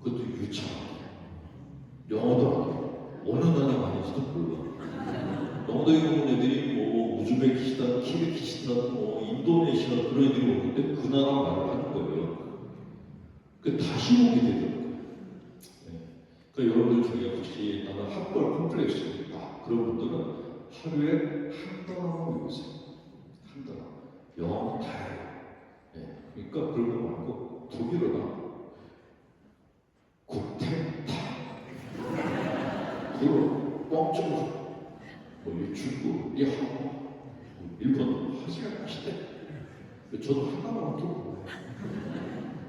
그것도 유창하게 영어도 아니고 어느 나라 말인지도 몰라. 영어도 있는 애들이 뭐 우즈베키스탄, 키르기스탄, 뭐 인도네시아 그런 애들이 오는데 그 나라 말을 하는 거예요. 그 다시 오게 되더라고요. 그러니까 여러분들 중에 혹시 나는 학벌 콤플렉스가 있다 그런 분들은 하루에 한 단어만 외우세요. 한 단어. 영어는 다 해요. 그러니까 그런 거 말고 독일어나 구텐타 그거 뻥쩍 뭐 중국, 한국, 일본 하시는 시대. 저도 하나만 또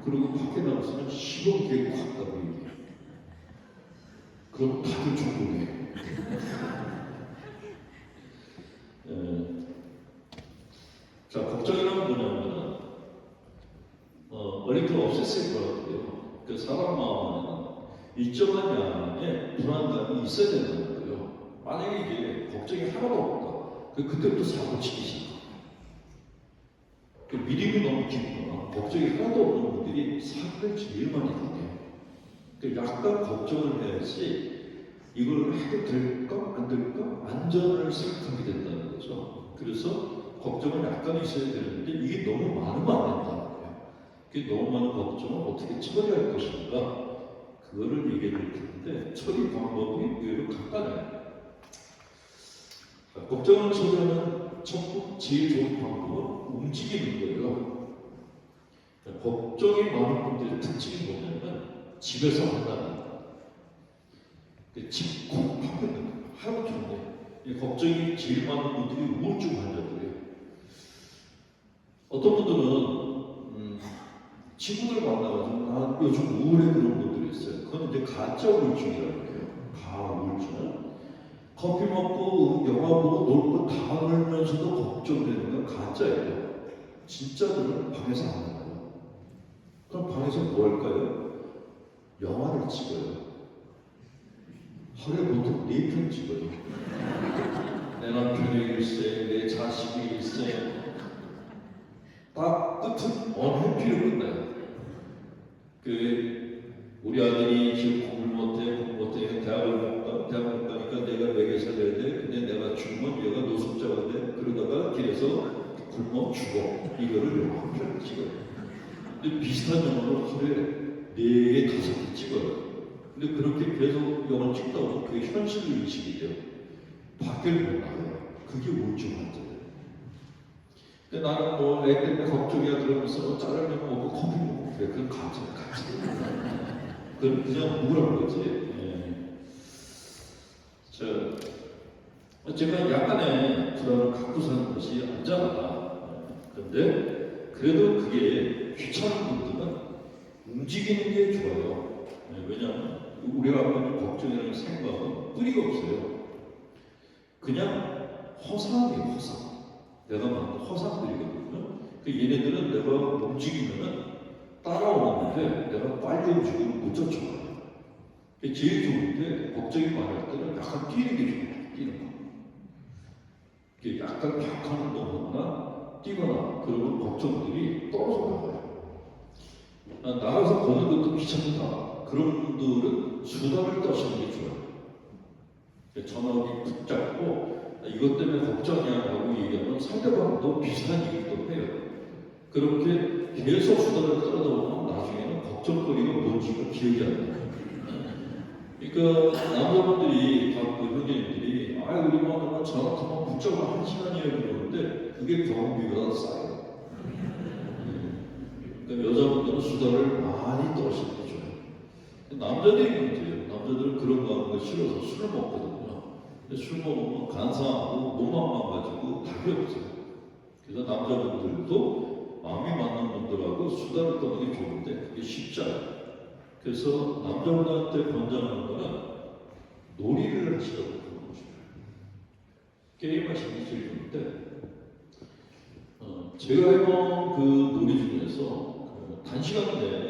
그리고 밖에 나가서는 시험 계획 확 가고 얘기해요. 그럼 다들 중국이에요. 자, 걱정이란 뭐냐면은 얼리틀 obsessive라고 해요. 그 사람 마음에는 일정한 양의 불안감이 있어야 된다는 거예요. 만약에 이게 걱정이 하나도 없다. 그때부터 사고 치기 시작합니다. 미림이 너무 깊거나 걱정이 하나도 없는 분들이 사고를 제일 많이 당해요. 약간 걱정을 해야지 이걸 해도 될까 안 될까 안전을 생각하게 된다는 거죠. 그래서 걱정은 약간 있어야 되는데 이게 너무 많으면 안 된다는 거예요. 이게 너무 많은 걱정을 어떻게 처리할 것인가 그거를 얘기해 드릴 텐데 처리 방법이 의외로 간단해요. 걱정을 처리하는 제일 좋은 방법은 움직이는 거예요. 걱정이 많은 분들의 특징이 뭐냐면 집에서 한다는 집콕 하고 있는 거예요. 하루 종일. 걱정이 제일 많은 분들이 우울증 환자들이에요. 어떤 분들은 친구들 만나가지고 나 요즘 우울해 그런 분들이 있어요. 그건 이제 가짜 우울증이라고 해요. 다 우울증. 커피 먹고 영화 보고 놀고 다 놀면서도 걱정되는 건 가짜예요. 진짜들은 방에서 안 나가요. 그럼 방에서 뭐 할까요? 영화를 찍어요. 하루에 보통 4편 찍어요. 내 남편이 일세, 내 자식이 일세. 딱 끝은 어느 해피로 끝나요. 우리 아들이 지금 공부를 못해, 대학을 못 가니까 내가 매개서 내야 돼. 근데 내가 죽으면 얘가 노숙자가 돼. 그러다가 길에서 굶어 죽어. 이거를 영화 한 편 찍어요. 근데 비슷한 영화를 하루에 4개, 5개 찍어요. 근데 그렇게 계속 영화를 찍다 보면 그게 현실로 인식이 돼요. 밖을 못 나가요. 그게 우울증 환자예요. 근데 나는 뭐 애 때문에 걱정이야 그러면서 짜장면 먹고 커피 먹고 그래. 그럼 가자. 그럼 그냥 먹으라는 거지. 예. 제가 약간의 불안을 갖고 사는 것이 안전하다. 그런데 그래도 그게 귀찮은 분들은 움직이는 게 좋아요. 왜냐하면 우리가 갖고 있는 걱정이라는 생각은 뿌리가 없어요. 그냥 허상이에요, 허상. 내가 만든 허상들이거든요. 얘네들은 내가 움직이면은 따라오는데 내가 빨리 움직이면 못 쫓아가요. 제일 좋은 게 걱정이 많을 때는 약간 뛰는 게 좋아요. 뛰는 거. 약간 벽하는 넘거나 뛰거나 그러면 걱정들이 떨어져 나가요. 나가서 보는 것도 귀찮다. 그런 분들은 수다를 떠시는 게 좋아요. 전화기 붙잡고 이것 때문에 걱정이야 라고 얘기하면 상대방도 비슷한 얘기도 해요. 그렇게 계속 수다를 떨어다 보면 나중에는 걱정거리가 뭔지가 기억이 안 나요. 그러니까 남자분들이 그 형제님들이 우리 마누라는 전화 통화 붙잡아 1시간이에요 그러는데 그게 병원비가 싸요. 그러니까 여자분들은 수다를 많이 떠시는 게 좋아요. 남자들이 문제예요. 남자들은 그런 거 하는 거 싫어서 술을 먹거든요. 근데 술 먹으면 간사하고 몸만 망가지고 답이 없어요. 그래서 남자분들도 마음이 맞는 분들하고 수다를 떠는 게 좋은데 그게 쉽지 않아요. 그래서 남자분한테 권장하는 거는 놀이를 하시라고 그러고 싶어요. 게임하시는 게 제일 좋은데 제가 해본 그 놀이 중에서 단시간 내에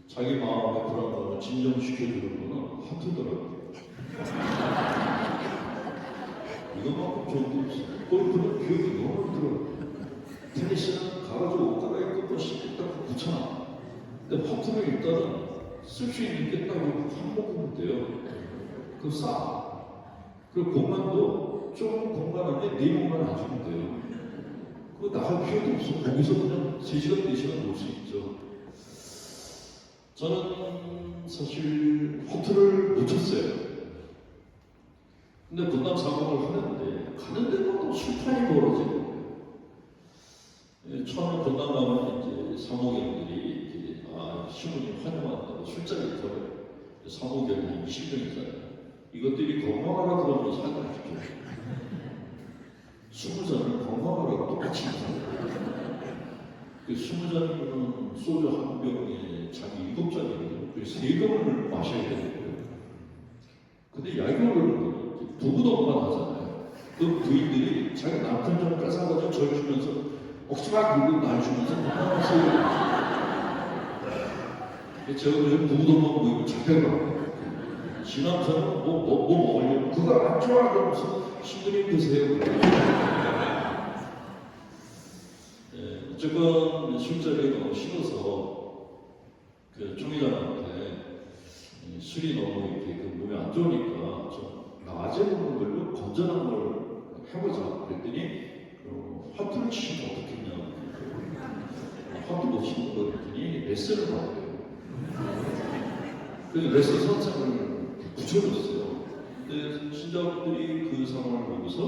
자기 마음의 불안감을 진정시켜주는 거는 하트더라고요. 이것만큼 좋은 게 없어요. 골프는 기억이 너무 들어요. 테니스는 가가지고 옷 갈아입고 또 씻고 딱 붙여놔. 근데 화투는 일단은 쓸 수 있는 게 딱 한 모금은 돼요. 그럼 싸. 그리고 공간도 조금 공간 안에 네 몸만 안 주면 돼요. 그거 나갈 필요도 없어. 거기서 그냥 3시간, 4시간 놀 수 있죠. 저는 사실 화투를 못 쳤어요. 근데 분당 사고를 하는데 가는 데마다 술판이 벌어지는 거예요. 처음에 분당 가면 이제 사모객들이 신부님 환영한다고 술자리를 걸어요. 사모객이 20명이잖아요. 이것들이 건강하라 그러면 사과를 시켜요. 20잔을 건강하라고 똑같이 먹어요. 20잔이면 소주 한 병에 자기 7잔이거든요. 그래서 3병을 마셔야 되는 거예요. 근데 야경을 부부동반 하잖아요. 그 부인들이 자기 남편 좀 뺏어가지고 절 주면서 억지막 물고 날 주면서 건강하세요. 제가 그래서 부부동반 모이고 잡혀가요. 지남편은 뭐 먹으려고 그거 안 좋아 그러면서 신부님 드세요. 어쨌건 술자리가 너무 싫어서 총회장한테 술이 너무 이렇게 몸에 안 좋으니까 좀 낮에 먹는 걸로 건전한 걸 해보자. 그랬더니 화투를 치면 어떻겠냐고. 화투 못 치는 거 그랬더니 레슨을 받아요. 그래서 레슨 선생을 붙여줬어요. 근데 신자분들이 그 상황을 보고서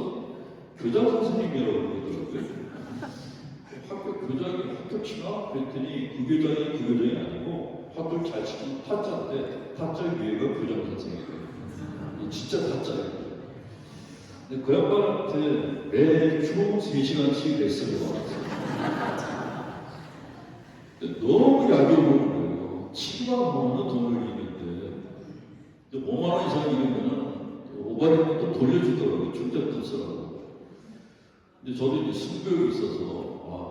교장 선생님이라고 그러더라고요. 학교 교장이 화투 치나? 그랬더니 그 교장이 아니고 화투를 잘 치는 타짜인데 타짜 위에가 교장 선생님이에요. 진짜 타짜예요. 근데 그 양반한테 매주 3시간씩 레슨을 받았어요. 너무 약이 오는 거예요. 7만 원은 돈을 잃는데 5만 원 이상 잃으면 오바되면 또 돌려주더라고요. 중대부터 쓰라고. 근데 저도 이제 승부욕이 있어서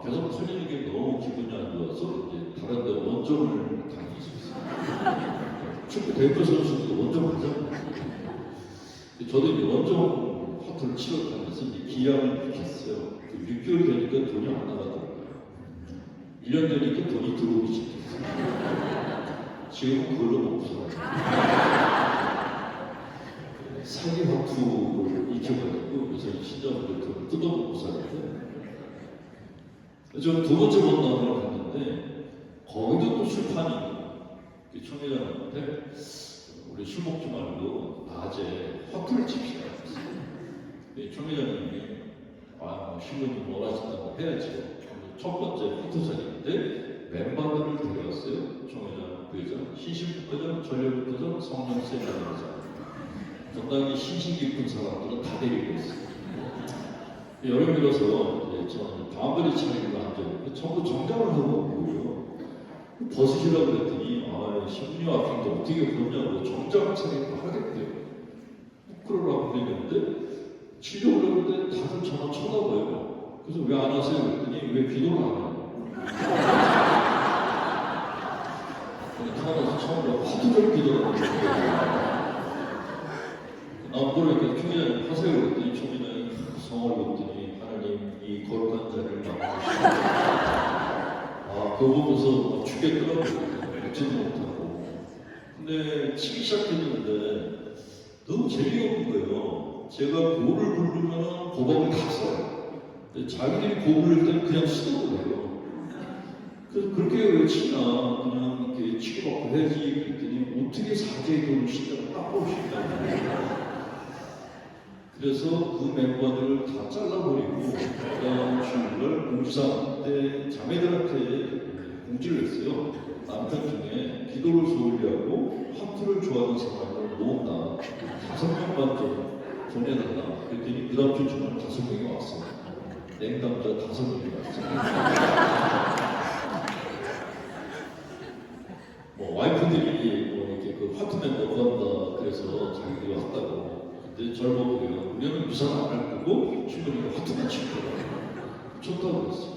계속 털리는 게 너무 기분이 안 좋아서 이제 다른 데 원정을 다니기 시작했어요. 축구 대표 선수도 원정 가잖아요. 저도 이제 원정 화투를 치러 다니면서 이제 기량을 익혔어요. 6개월 되니까 돈이 안 나가더라고요. 1년 되니까 돈이 들어오기 시작했어요. 지금은 그걸로 먹고 살아요. 사기 화투를 익혀가지고 요새 신자분들 돈을 뜯어먹고 사는데 저 2번째 원당을 갔는데 거기도 또 술판이 총회장한테 우리 술 먹지 말고 낮에 화투를 칩시다. 총회장님이 신부님 원하신다고 해야죠. 첫 번째 포토전인데 멤버들을 데려왔어요. 총회장, 부회장, 신신부과장, 전략부과장, 성남세장부과장. 상당히 신신 깊은 사람들은 다 데리고 있어요. 예를 들어서 저는 다음번에 차리고 앉아있고 전부 정장을 하고 오고요. 벗으시라고 그랬더니 신부님 앞인데 어떻게 그러냐고 정장 차리고 하겠대요. 그러라고 그랬는데 치료를 했는데 다들 저만 쳐다봐요. 그래서 왜 안 하세요? 그랬더니 왜 기도를 안 하냐고. 태어나서 처음으로 하도절 기도를 하고 나보고 이렇게 총회장님 하세요. 그랬더니 총회장이 성을 봤더니 하나님 이 거룩한 자리를 막으시고 그거 보면서 죽겠더라고요. 먹지도 못하고. 근데 치기 시작했는데 너무 재미가 없는 거예요. 제가 고를 부르면 고박을 다 써요. 자기들이 고 부를 때는 그냥 쓰도록 해요. 그래서 그렇게 왜 치나 그냥 이렇게 치고받고 해야지 그랬더니 어떻게 사제의 돈을 신자고 딱 보시냐고. 그래서 그 멤버들을 다 잘라버리고 그다음 주일날 공주상 때 자매들한테 공지를 했어요. 남편 중에 기도를 소홀히 하고 하프를 좋아하는 사람을 모은다. 5명만 좀 보내달라. 그랬더니 그 다음 주 주말 5명이 왔어요. 냉담자 5명이 왔어요. 와이프들이 이렇게 그 하트 멤버 구한다 그래서 자기들이 왔다고. 근데 저를 보고요. 우리는 유산 안할 거고 신부님이 하트만 칠 거라고. 좋다고 그랬어요.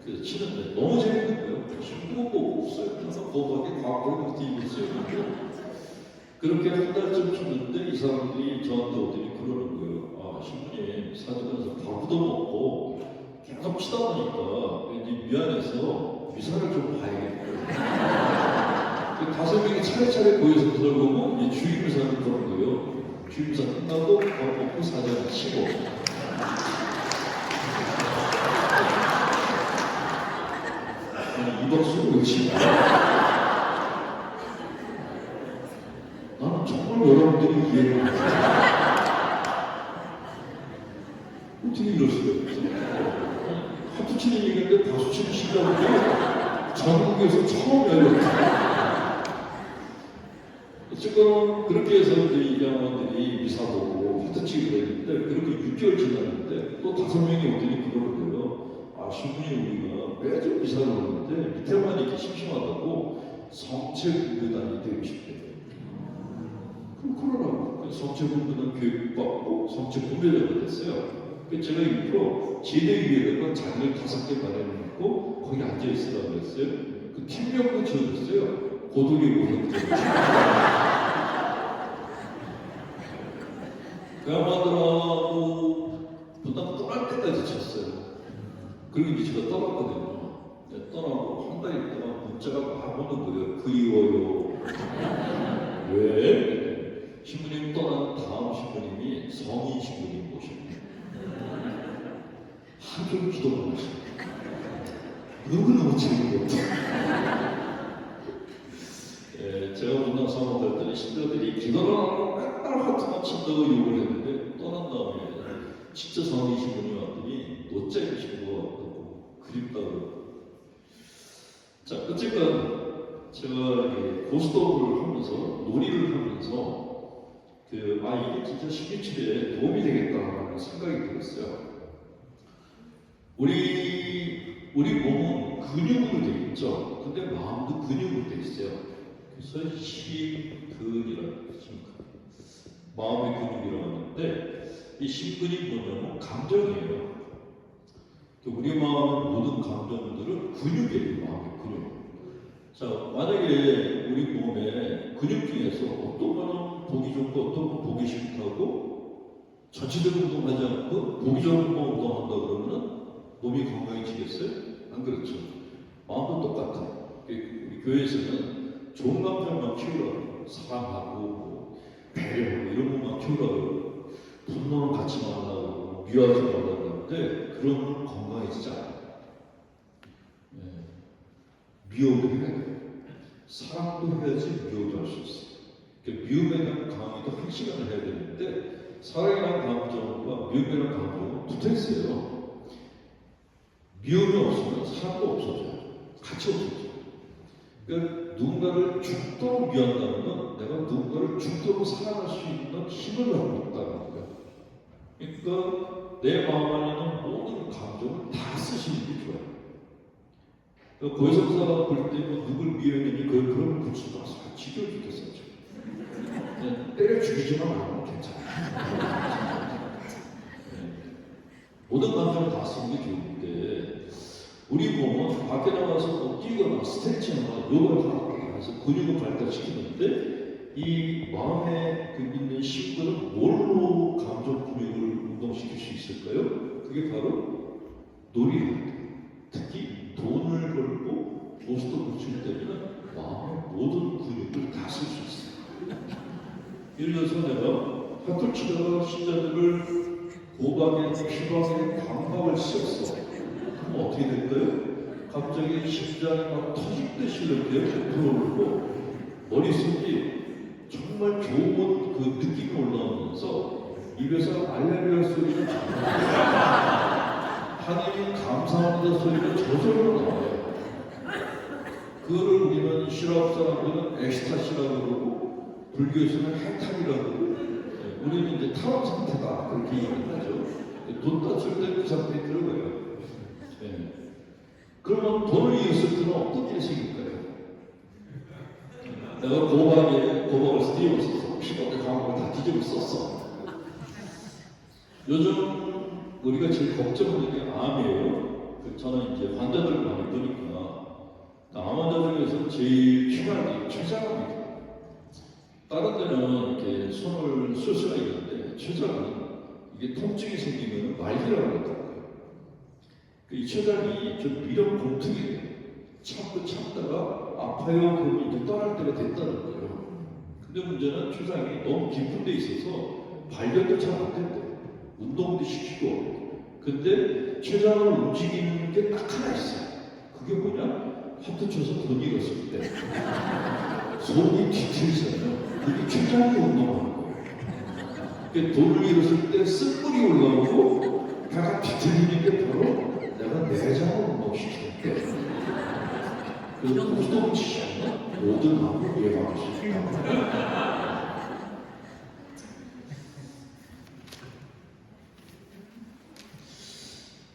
그래서 치는데 너무 재밌는 거예요. 신부가 뭐 없어요. 그래서 거박에 과거를 뒤고 있어요. 그렇게 한 달쯤 쳤는데 이 사람들이 저한테 오더니 그러는 거예요. 신부님 사주관에서 밥도 먹고 계속 치다 보니까 왠지 미안해서 미사를 좀 봐야겠다. 5명이 차례차례 모여서 그걸 보고 주임사를 그런 거예요. 주임사 끝나고 밥 먹고 사자를 치고. 이 박수를 왜 치냐? 나는 정말 여러분들이 이해를 못해요. 어떻게 이럴 수가 있어? 하트 치는 얘기인데 박수 치는 시간이 전국에서 처음이에요. 어쨌건 그렇게 해서 이 양반들이 미사 보고 하트 치기로 했는데 그렇게 6개월 지났는데 또 5명이 오더니 그러는 거예요. 신부님 우리가 매주 미사를 하는데 밑에만 이렇게 심심하다고 성체공부단이 되고 싶대요. 그럼 그러라고. 성체공부단 교육받고 성체공부자가 됐어요. 제가 일부러 지대위에다가 자기를 5개 마련해놓고 거기 앉아있으라고 했어요. 그 팀명도 지어줬어요. 고독이 모는 그 양반들하고 분당 떠날 때까지 쳤어요. 그리고 이제 제가 떠났거든요. 떠나고 한 달 있다가 문자가 막 오는 거예요. 그리워요. 왜? 신부님 떠난 다음 신부님이 성인 신부님 모십니다. 하루 종일 기도만 하시고 너무너무 재밌고 제가 문당 사원 갈 때는 신자들이 기도를 하고 맨날 하트만 친다고 욕을 했는데 떠난 다음에 진짜 성인 신부님 왔더니 노짜기 신부가 왔다고 그립다고. 자, 어쨌건 제가 고스톱을 하면서 놀이를 하면서 이게 진짜 신비치료에 도움이 되겠다는 생각이 들었어요. 우리 몸은 근육으로 되어 있죠. 근데 마음도 근육으로 되어 있어요. 그래서 심근이라고 했습니다. 마음의 근육이라고 하는데 이 심근이 뭐냐면 감정이에요. 우리 마음의 모든 감정들은 근육이에요. 마음의 근육. 자, 만약에 우리 몸에 근육 중에서 어떤 거는 보기 좋고 어떤 건 보기 싫다고 전체적으로 운동하지 않고 보기 좋은 것만 운동한다 그러면 몸이 건강해지겠어요? 안 그렇죠. 마음도 똑같아요. 우리 교회에서는 좋은 감정만 키우라고 사랑하고 배려하고 이런 것만 키우라고 분노는 갖지 말라고 미워하지 말라고 하는데 그러면 건강해지지 않아요. 미워도 해야 돼요. 사랑도 해야지 미워도 할 수 있어요. 미움에 대한 강의도 1시간을 해야 되는데 사랑이라는 감정과 미움이라는 감정은 붙어 있어요. 미움이 없으면 사랑도 없어져요. 같이 없어져요. 그러니까 누군가를 죽도록 미워한다는 건 내가 누군가를 죽도록 사랑할 수 있는 힘을 갖고 있다는 거예요. 그러니까 내 마음 안에는 모든 감정을 다 쓰시는 게 좋아요. 그러니까 고해성사가 볼 때 뭐 누굴 미워했느니 그걸 볼 수가 없어요. 지겨워 죽겠어요. 그냥 때려 죽이지만 않으면 괜찮아요. 모든 감정을 다 쓰는 게 좋은데 우리 몸은 밖에 나가서 뭐 뛰거나 스트레칭하거나 요가를 하거나 해서 근육을 발달시키는데 이 마음에 있는 신부는 뭘로 감정 근육을 운동시킬 수 있을까요? 그게 바로 놀이예요. 특히 돈을 벌고 보스도 붙일 때는 마음의 모든 근육을 다 쓸 수 있어요. 예를 들어서 내가 학교 치다가 신자들을 고박에 피박에 광박을 씌웠어. 그럼 어떻게 될까요? 갑자기 심장이 막 터질 이렇게 들어오고 머릿속이 정말 좋은 그 느낌이 올라오면서 입에서 알레르기아 소리가 나요. 하나님 감사합니다 소리가 저절로 나와요. 그거를 우리는 실업 사람들은 엑스타시라고 그러고 불교에서는 해탈이라고 그러고 우리는 이제 탈원 상태다 그렇게 얘기를 하죠. 돈 땄을 때 그 상태에 들어가요. 네. 그러면 돈을 이었을 때는 어떤 일이 생길까요? 내가 고박을 뒤집어 썼어. 피박에 강박을 다 뒤집어 썼어. 요즘 우리가 제일 걱정하는 게 암이에요. 저는 이제 환자들을 많이 보니까 암 환자 중에서 제일 최장암이 다른 데는 이렇게 손을 쓸 수가 있는데 췌장은 이게 통증이 생기면 말기라고 하더라고요. 이 췌장이 좀 미련 공통이에요. 참다가 아파요 그러면 이제 떠날 때가 됐다는 거예요. 근데 문제는 췌장이 너무 깊은 데 있어서 발견도 잘 안 된대요. 운동도 시키고. 근데 췌장을 움직이는 게 딱 하나 있어요. 그게 뭐냐? 하트 쳐서 돈 잃었을 때 손이 뒤틀리잖아요. 그게 췌장이 운동하는 거예요. 그러니까 돈을 잃었을 때 쓴물이 올라오고 배가 뒤틀리는 게 바로 내가 내장을 운동시키는 거예요. 그래서 운동 치시면 모든 암을 예방할 수 있다.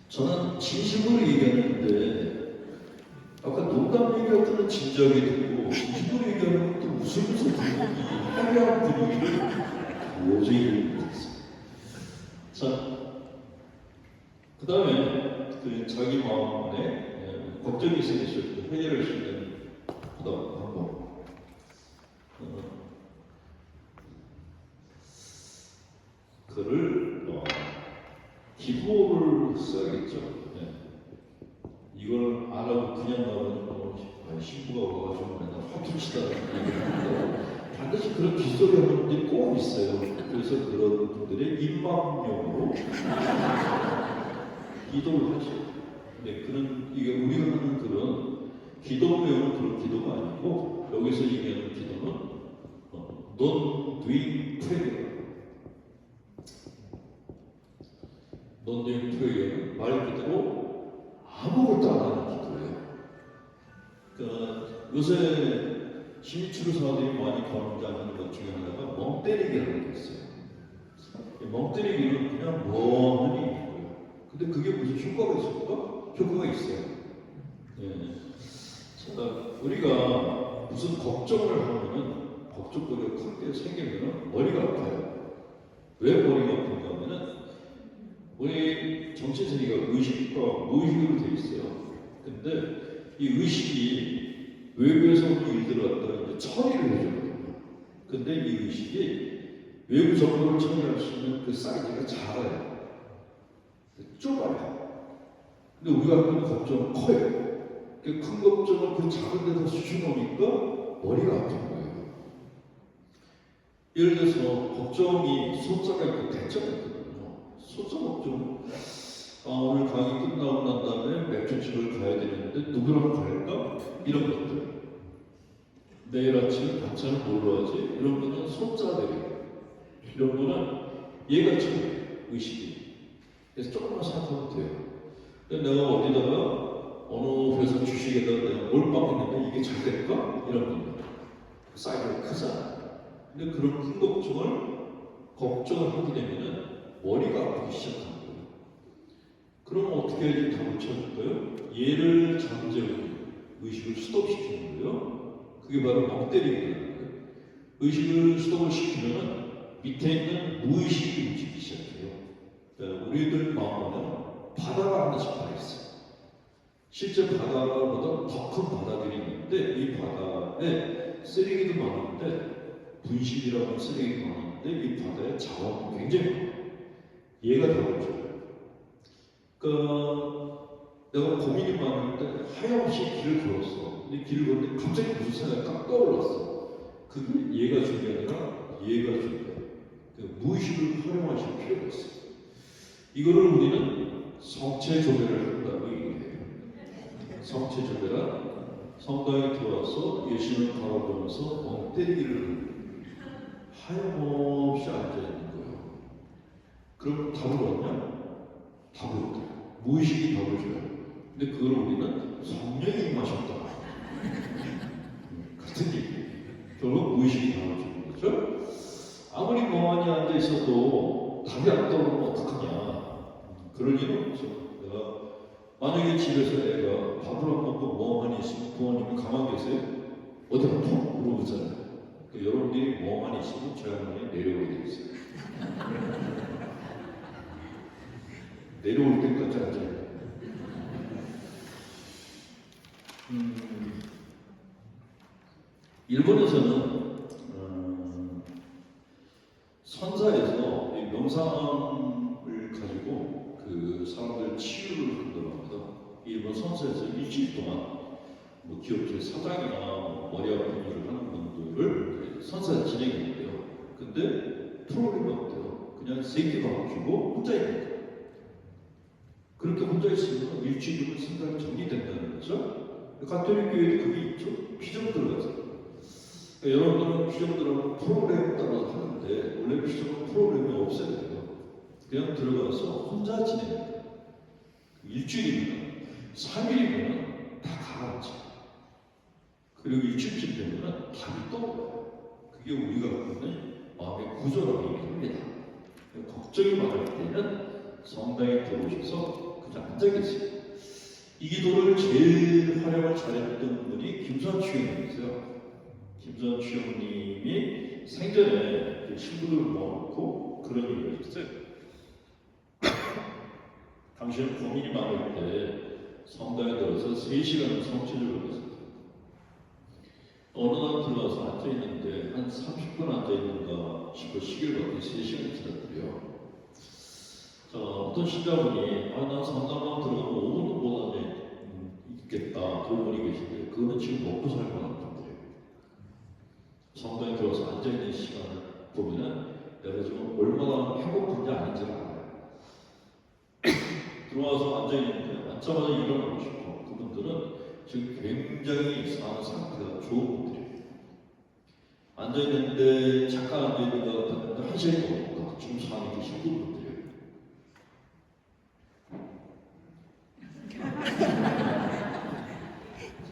저는 진심으로 얘기하는데 아까 농담 얘기할 때는 진지하게 듣고 진심으로 얘기하는 것도 웃으면서 듣는 이 화려한 분위기를 도저히 못했어요. 자, 그 다음에 그 자기 마음에 걱정이 생겼을 때 해결할 수 있는 방법. 그를 기도를 써야겠죠. 네. 이걸 안 하고 그냥 나오면 신부가 와가지고 맨날 화투치다 반드시 그런 빗소리 하는 분들이 꼭 있어요. 그래서 그런 분들의 입막용으로 기도를 하죠. 네, 이게 우리가 하는 그런 기도 외우는 그런 기도가 아니고 여기서 얘기하는 기도는 non doing prayer. non doing prayer는 말 그대로 아무것도 안 하는 기도예요. 그러니까 요새 심리치료사들이 많이 권장하는 것 중에 하나가 멍 때리기라는 게 있어요. 멍 때리기는 그냥 멍하니 있는 거예요. 근데 그게 무슨 효과가 있을까? 효과가 있어요. 네. 자, 우리가 무슨 걱정을 하면은 걱정거리가 크게 생기면은 머리가 아파요. 왜 머리가 아픈가 하면은 우리 정신세계가 의식과 무의식으로 되어 있어요. 근데 이 의식이 외부에서 오는 일들을 갖다가 처리를 해주거든요. 근데 이 의식이 외부 정보를 처리할 수 있는 그 사이즈가 작아요. 좁아요. 근데 우리가 하는 걱정은 커요. 큰 걱정을 그 작은 데서 수준하니까 머리가 아픈 거예요. 예를 들어서 걱정이 소자가 있고 대자가 있거든요. 소자 걱정. 오늘 강의 끝나고 난 다음에 맥주집을 가야 되는데 누구랑 갈까? 이런 것들. 내일 아침 반찬을 뭘로 하지? 이런 거는 소자들이에요. 이런 거는 얘가 처음 의식이. 그래서 조금만 생각하면 돼요. 근데 내가 어디다가 어느 회사 주식에다가 내가 몰빵했는데 이게 잘 될까? 이런 겁니다. 사이즈가 크잖아. 근데 그런 큰 걱정을 하게 되면은 머리가 아프기 시작하는 거예요. 그럼 어떻게 해야지 답을 찾을까요? 얘를 잠재우는 의식을 스톱시키는 거예요. 그게 바로 멍 때리기라는 거예요. 의식을 스톱을 시키면은 밑에 있는 무의식이 움직이기 시작해요. 그러니까 우리들 마음에는 바다가 하나씩 다 있어요. 실제 바다보다 더 큰 바다들이 있는데 이 바다에 쓰레기도 많은데 분식이라는 쓰레기도 많은데 이 바다에 자원은 굉장히 많아요. 얘가 답을 줘요. 그러니까 내가 고민이 많은데 하염없이 길을 걸었어. 근데 길을 걷는데 갑자기 무슨 생각이 딱 떠올랐어. 그게 얘가 중요한 게 아니라 얘가 중요해요. 무의식을 활용하실 필요가 있어요. 이거를 우리는 성체조배를 한다고 얘기해요. 성체조배란 성당에 들어와서 예수님을 바라보면서 멍 때리기를 하염없이 앉아있는 거예요. 그럼 답을 얻냐? 답을 얻어요. 무의식이 답을 줘요. 근데 그걸 우리는 성령이 임하셨다. 같은 얘기예요. 결국 무의식이 답을 주는 거죠. 아무리 멍하니 앉아 있어도 답이 안 떠오르면 어떡하냐. 그럴 일은 없죠. 내가 만약에 집에서 애가 밥을 안 먹고 멍하니 있으면 부모님이 가만히 계세요? 어디 아파? 물어보잖아요. 그러니까 여러분들이 멍하니 있으면 저 양반이 내려오게 돼 있어요. 내려올 때까지 앉아요. 일본에서는 선사에서 이 명상을 가지고 그 사람들 치유를 한다고 합니다. 일본 선사에서 일주일 동안 뭐 기업체 사장이나 뭐 머리 아픈 일을 하는 분들을 선사에 진행했는데요. 근데 프로그램이 없대요. 그냥 세끼밥 주고 혼자 있는 거예요. 그렇게 혼자 있으면 일주일이면 생각이 정리된다는 거죠. 가톨릭 교회도 그게 있죠. 피정 들어가서. 그러니까 여러분들은 피정들하고 프로그램 따라서 하는데 원래 피정은 프로그램이 없어야 돼요. 그냥 들어가서 혼자 지내는 일주일이면 3일이면 다 가라앉죠. 그리고 일주일쯤 되면 답이 떠올라요. 그게 우리가 갖고 있는 마음의 구조라고 얘기합니다. 걱정이 많을 때는 성당에 들어오셔서 그냥 앉아 계세요. 이 기도를 제일 활용을 잘했던 분이 김선추 형님이세요. 김선추 형님이 생전에 친구들을 모아놓고 그런 얘기를 하셨어요. 당신은 고민이 많을 때 성당에 들어서 3시간을 성취를 했어요. 어느 날 들어가서 앉아있는데 한 30분 앉아있는가 싶어 시계를 봤더니 3시간이 지났더래요. 자, 어떤 신자분이 난 성당만 들어가면 5분도 못 앉아 있겠다 그런 분이 계신데 그거는 지금 먹고 살고 하는 분들이에요. 성당에 들어가서 앉아있는 시간을 보면은 내가 지금 얼마나 행복한지 아닌지를 알아요. 들어와서 앉아있는데 앉자마자 일어나고 싶어. 그분들은 지금 굉장히 사는 상태가 좋은 분들이에요. 앉아있는데 잠깐 앉아있는 것 같았는데 한 시간이 넘었다. 지금 사는 게 힘든 분들이에요.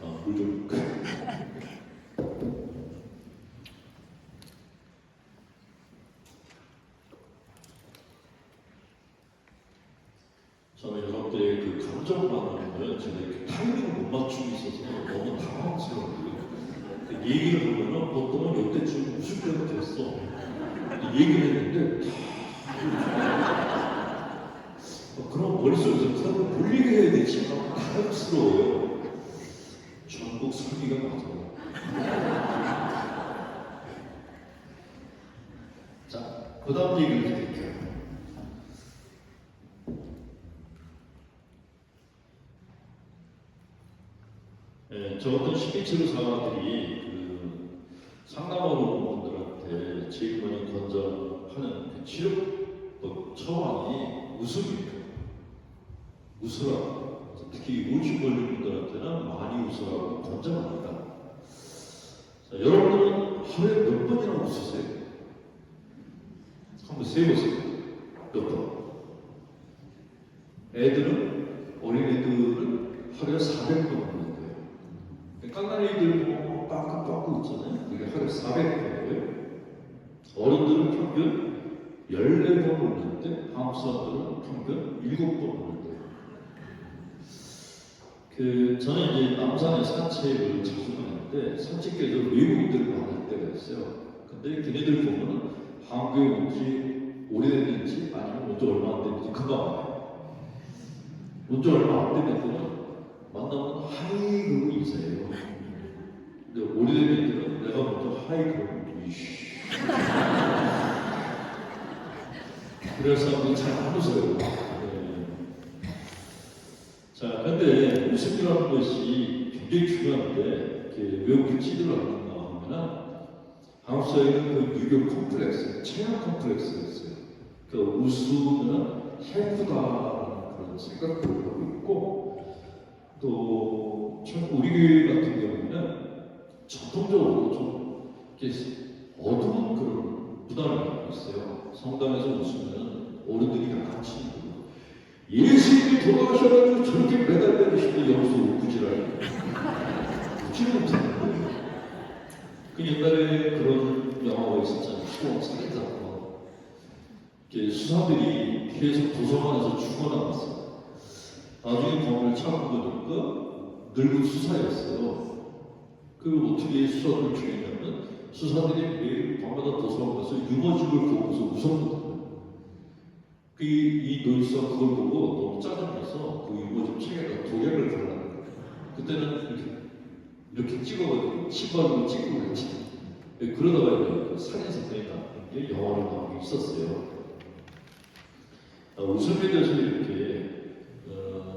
자, 물 좀. 저는 여러분들의 그 감정 반응을 제가 이렇게 타이밍을 못 맞추고 있어서 너무 당황스러워요. 얘기를 하면은 보통은 이때쯤 웃을 때가 됐어. 얘기를 했는데 그럼 머릿속에서 그 사람을 돌리게 해야 되지 당황스러워요. 전국 설기가 맞아요. 자, 그 다음 얘기를 드릴게요. 네, 저 어떤 신비치료 사람들이 그 상담하러 온 분들한테 제일 많이 권장하는 그 치료법 처방이 웃음이에요. 웃으라. 특히 우울증 걸린 분들한테는 많이 웃으라고 권장합니다. 자, 여러분들은 하루에 몇 번이나 웃으세요? 한번 세보세요. 몇 번? 애들은 어린애 하루에 400번 오는 거예요. 깡나리들 뭐 빠꾸 있잖아요. 그게 하루에 400번이에요. 어른들은 평균 14번 오는데 한국 사람들은 평균 7번 오는데 저는 이제 남산에 산책을 자주 가는데 산책길에서 외국인들을 만날 때가 있어요. 근데 걔네들 보면은 한국에 온 지 오래됐는지 아니면 온 지 얼마 안 됐는지 금방 알아요. 온 지 얼마 안 된 애들은 만나면 하이 그러고 인사해요. 근데 오래된 애들은 내가 먼저 하이 그러고 이씨. 그래서 사람들이 잘 안 웃어요. 네. 자, 근데 웃음이라는 것이 굉장히 중요한데 왜 웃기지를 않는가 하면은 한국 사회는 그 유교 컴플렉스, 체형 컴플렉스가 있어요. 그 웃으면 예쁘다라는 그런 생각을 하고 있고 또 우리 교회 같은 경우는 전통적으로 좀 이렇게 어두운 그런 부담을 갖고 있어요. 성당에서 웃으면 어른들이 약간 치는 거예요. 예수님이 돌아가셔가지고 저렇게 매달려 계시고 여기서 웃구지랄 웃지는 못하는 거예요. 그 옛날에 그런 영화가 있었잖아요. 수원 살인사건. 수사들이 계속 도서관에서 죽어나갔어요. 나중에 범인을 찾고 보니까 늙은 수사였어요. 그 어떻게 수사를 죽였냐면 수사들이 매일 밤마다 도서관에서 유머집을 보고서 웃었거든요. 이 노이스가 그걸 보고 너무 짜증나서 그 유머집 책에다 도약을 달라는 거예요. 그때는 이렇게 찍어가지고 신발로 찍고 그랬지. 그러다가 그 살인사건이 나온 게 영화로 나온 게 있었어요. 웃음에 대해서 이렇게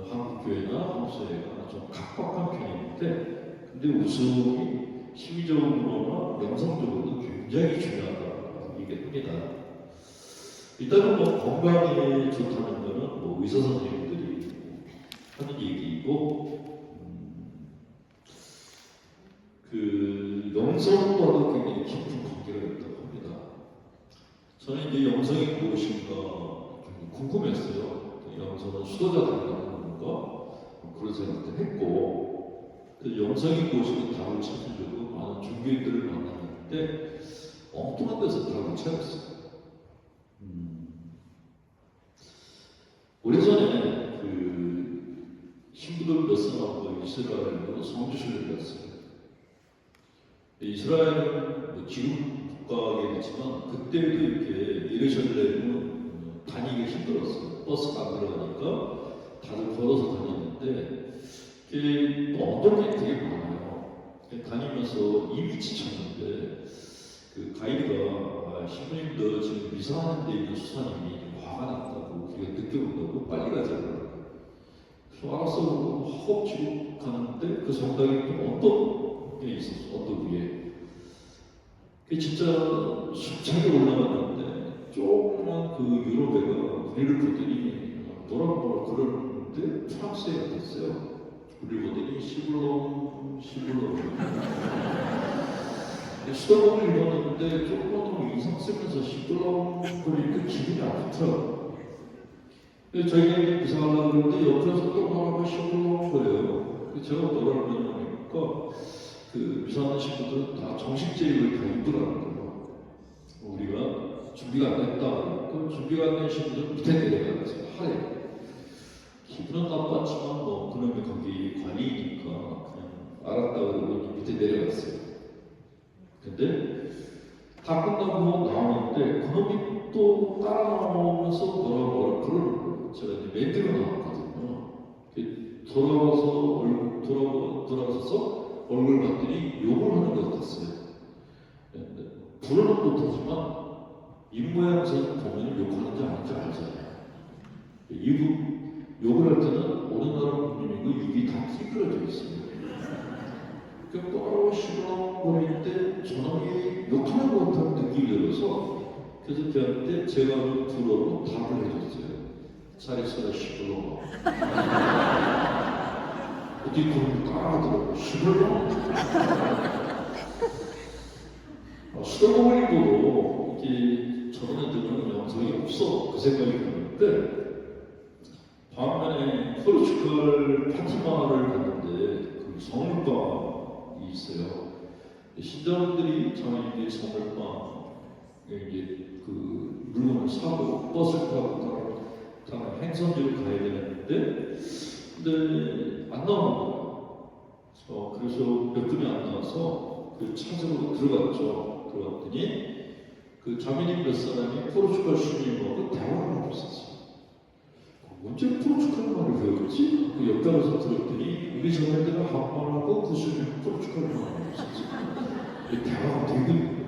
한국교회나 한국사회가 좀 각박한 편인데 근데 웃음이 심리적으로나 영성적으로도 굉장히 중요하다고 얘기합니다. 일단은 뭐 건강에 좋다는 거는 뭐 의사 선생님들이 하는 얘기이고 그 영성과도 굉장히 깊은 관계가 있다고 합니다. 저는 이제 영성이 무엇인가 궁금했어요. 영성은 수도자들이라는 건가? 그런 생각도 했고 그 영성이 무엇인가 답을 찾으려고 많은 종교인들을 만났는데 엉뚱한 데서 답을 찾았어요. 오래전에 그 신부들 몇 사람하고 이스라엘로 성지순례를 갔어요. 이스라엘은 뭐 지금 국가겠지만 그때도 이렇게 예루살렘은 다니기 힘들었어요. 버스가 안 들어가니까 다들 걸어서 다녔는데 또 어떤 게 되게 많아요. 다니면서 이미 지쳤는데 그 가이드가 신부님도 지금 미사하는 데 있는 수사님이 화가 났다고 우리가 늦게 온다고 빨리 가자고 그래서 알았어 허겁지겁 가는데 그 성당에 어떤 게 있었어. 어떤 위에 그게 진짜 숨차게 올라갔는데 조그만 그 유럽애가 우리를 보더니 뭐라 그러는데 프랑스애 같았어요. 우리를 보더니 시블렁 수다봉을 입었는데 조금만 이상 쓰면서 시블렁 거리니까 기분이 안 좋더라고요. 저희가 이상하려고 그러는데 옆에서 또 말하고 시블렁 거려요. 제가 뭐라 그러냐니까 그 미사하는 친구들은 다 정식 제의를 다 입으라는 거예요. 우리가 준비가 안 됐다 그러니까 준비가 안 된 친구들은 밑에 내려가서 하래. 기분은 나빴지만 뭐 그놈의 거기 관리니까 그냥 알았다 그러고 밑에 내려갔어요. 근데 다 끝나고 나오는데 그놈이 또 따라 나오면서 뭐라 그러는 거예요. 제가 이제 멘트가 나왔거든요. 돌아서서 얼굴 봤더니 욕을 하는 것 같았어요. 불어는 못하지만 입모양에서 보면 욕하는지 아닌지 알잖아요. 욕을 할 때는 어느 나라 국민이고 입이 다 찌그러져 있어요. 그러니까 또라고 시끄러워거릴 때 저놈이 욕하는 것 같다는 느낌이 들어서 그래서 걔한테 제가 불어로 답을 해줬어요. 잘 있어라 시끄러워. 어디 그런 거 따라하더라고. 시끄러워. 수도공원이고도 이렇게 저런 애들은 영성이 없어. 그 생각이 드는데 반면에 포르투갈 파티마를 성물빵이 있어요. 신자분들이 자매님들이 성물빵 이제 그 물건을 사고 버스를 타고 다른 행선지로 가야 되는데 근데 안 나오는 거예요. 그래서 몇 분이 안 나와서 그 차적으로 들어갔죠. 들어갔더니 그 자매님 몇 사람이 포르투갈 주님하고 대화를 하고 있었어요. 언제 포르투갈 말을 배웠지? 그 옆에 가서 들었더니 우리 자매들은 한국말하고 그 주님 포르투갈 말을 하고 있었어요. 대화가 되고 있는 거예요.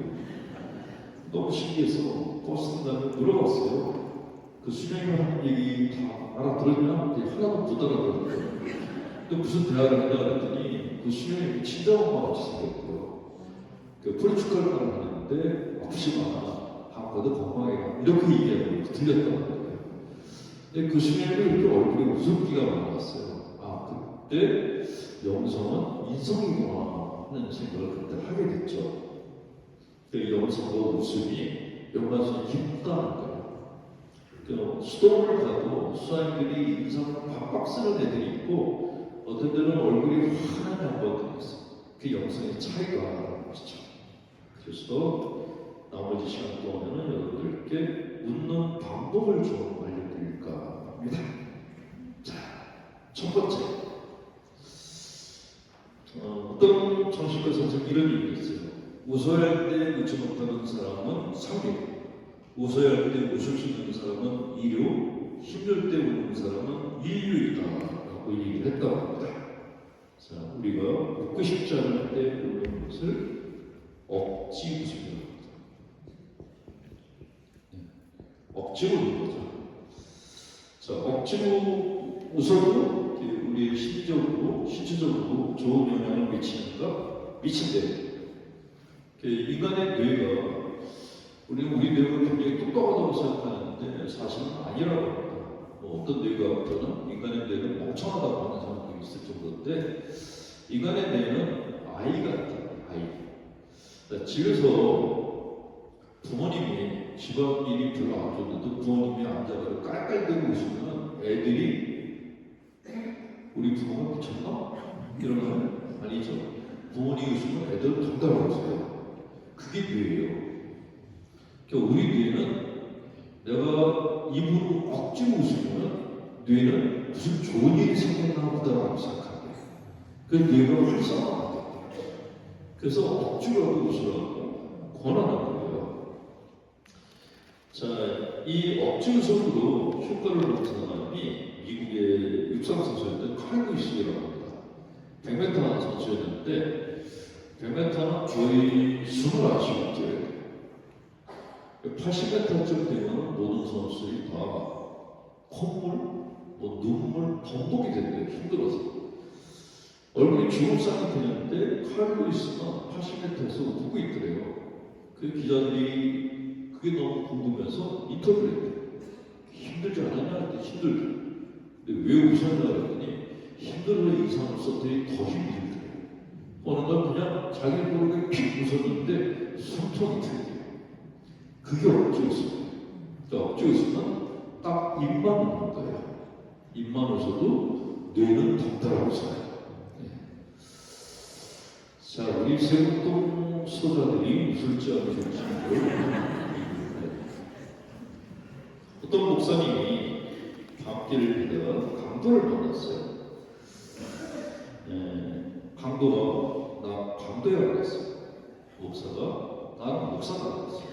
너무 신기해서 버스 탄 다음에 물어봤어요. 그 수녀님이 하는 얘기 다 알아들었냐? 하나도 못 알아들었어요. 근데 무슨 대화를 하냐 그랬더니 그 수녀님이 친정엄마 같이 생겼고요. 그 포르투갈 말을 하는데 아프지 마. 한국도 건강해. 이렇게 얘기하는 거 들렸단 말이에요. 근데 그 수녀님이 이렇게 얼굴에 웃음기가 많았어요. 아, 그때 영성은 인성이구나 하는 생각을 그때 하게 됐죠. 그 영성과 웃음이 연관성이 깊다는 거예요. 그 수도원을 가도 수사님들이 인상을 박박 쓰는 애들이 있고 어떤 데는 얼굴이 환한 양반들이 있어요. 그 영성의 차이가 나는 것이죠. 그래서 나머지 시간 동안에는 여러분들께 웃는 방법을 좀 알려드릴까 합니다. 자, 첫 번째. 어떤 정신과 선생님 이런 얘기 있어요. 웃어야 할 때 웃지 못하는 사람은 상교, 웃어야 할 때 웃을 수 있는 사람은 이류, 힘들 때 웃는 사람은 인류이다 라고 얘기를 했다고 합니다. 자, 우리가 웃고 싶지 않을 때 웃는 것을 억지 웃음이라고 합니다. 억지로 웃는 거죠. 자, 억지로 웃어도 우리의 심리적으로, 신체적으로 좋은 영향을 미치는가? 미친대요. 인간의 뇌가 우리는 우리 뇌가 굉장히 똑똑하다고 생각하는데 사실은 아니라고 합니다. 어떤 뇌가 인간의 뇌는 멍청하다고 하는 사람도 있을 정도인데 인간의 뇌는 아이 같아요. 아이. 집에서 부모님이 집안일이 별로 안 좋은데도 부모님이 앉아서 깔깔대고 웃으면 애들이 우리 부모가 미쳤나? 이런 건 아니죠. 부모님이 웃으면 애들은 덩달아 웃어요. 그게 뇌예요. 그러니까 우리 뇌는 내가 입으로 억지로 웃으면 뇌는 무슨 좋은 일이 생겼나 보다라고 생각합니다. 그래서 뇌가 활성화합니다. 그래서 억지로라도 웃으라고 권하는 거예요. 자, 이 억지 웃음으로 효과를 본 사람이 미국의 육상선수였던 칼 루이스라고 합니다. 100m 선수였는데 100m는 거의 숨을 안 쉬고 뛰어야 돼요. 80m쯤 되면 모든 선수들이 다 콧물, 눈물, 범벅이 된대요. 힘들어서. 얼굴이 주름살이 되는데 칼 루이스가 80m에서 웃고 있더래요. 그 기자들이 그게 너무 궁금해서 인터뷰를 했대요. 힘들지 않았냐? 그때 힘들죠. 근데 왜 웃었냐? 그랬더니 힘들어 이상을 썼더니 더 힘들더래요. 어느 날 그냥 자기 모르게 픽 웃었는데 숨통이 트여요. 그게 억지 웃음. 억지 웃음은 딱 입만 웃는 거예요. 입만 웃어도 뇌는 덩달아 웃어요. 네. 자, 우리 세운동 소자들이 웃을지 안 웃을지 어떤 목사님이 밤길을 가다가 강도를 만났어요. 강도가 나 강도야 그랬어요. 목사가 나는 목사가 그랬어요.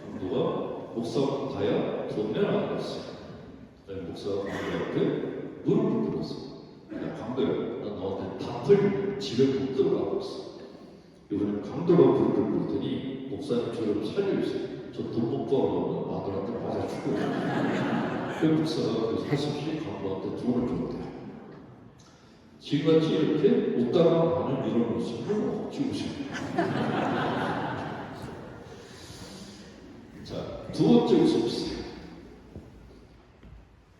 강도가 목사 가야 돈 내라 그랬어요. 목사가 강도한테 무릎을 꿇었어요. 야 강도야, 나 너한테 다틀 집에 못 들어가고 있어. 이번엔 강도가 무릎을 꿇더니 목사님처럼 살려주세요. 저 돈 못 벌어오면 아들한테 맞아 죽고. 그 목사가 그 사십시 강도한테 돈을 줬대요. 지금같이 이렇게 웃다가 많은 이런 모습을 억지 웃습니다. 자, 두 번째 웃음이세요.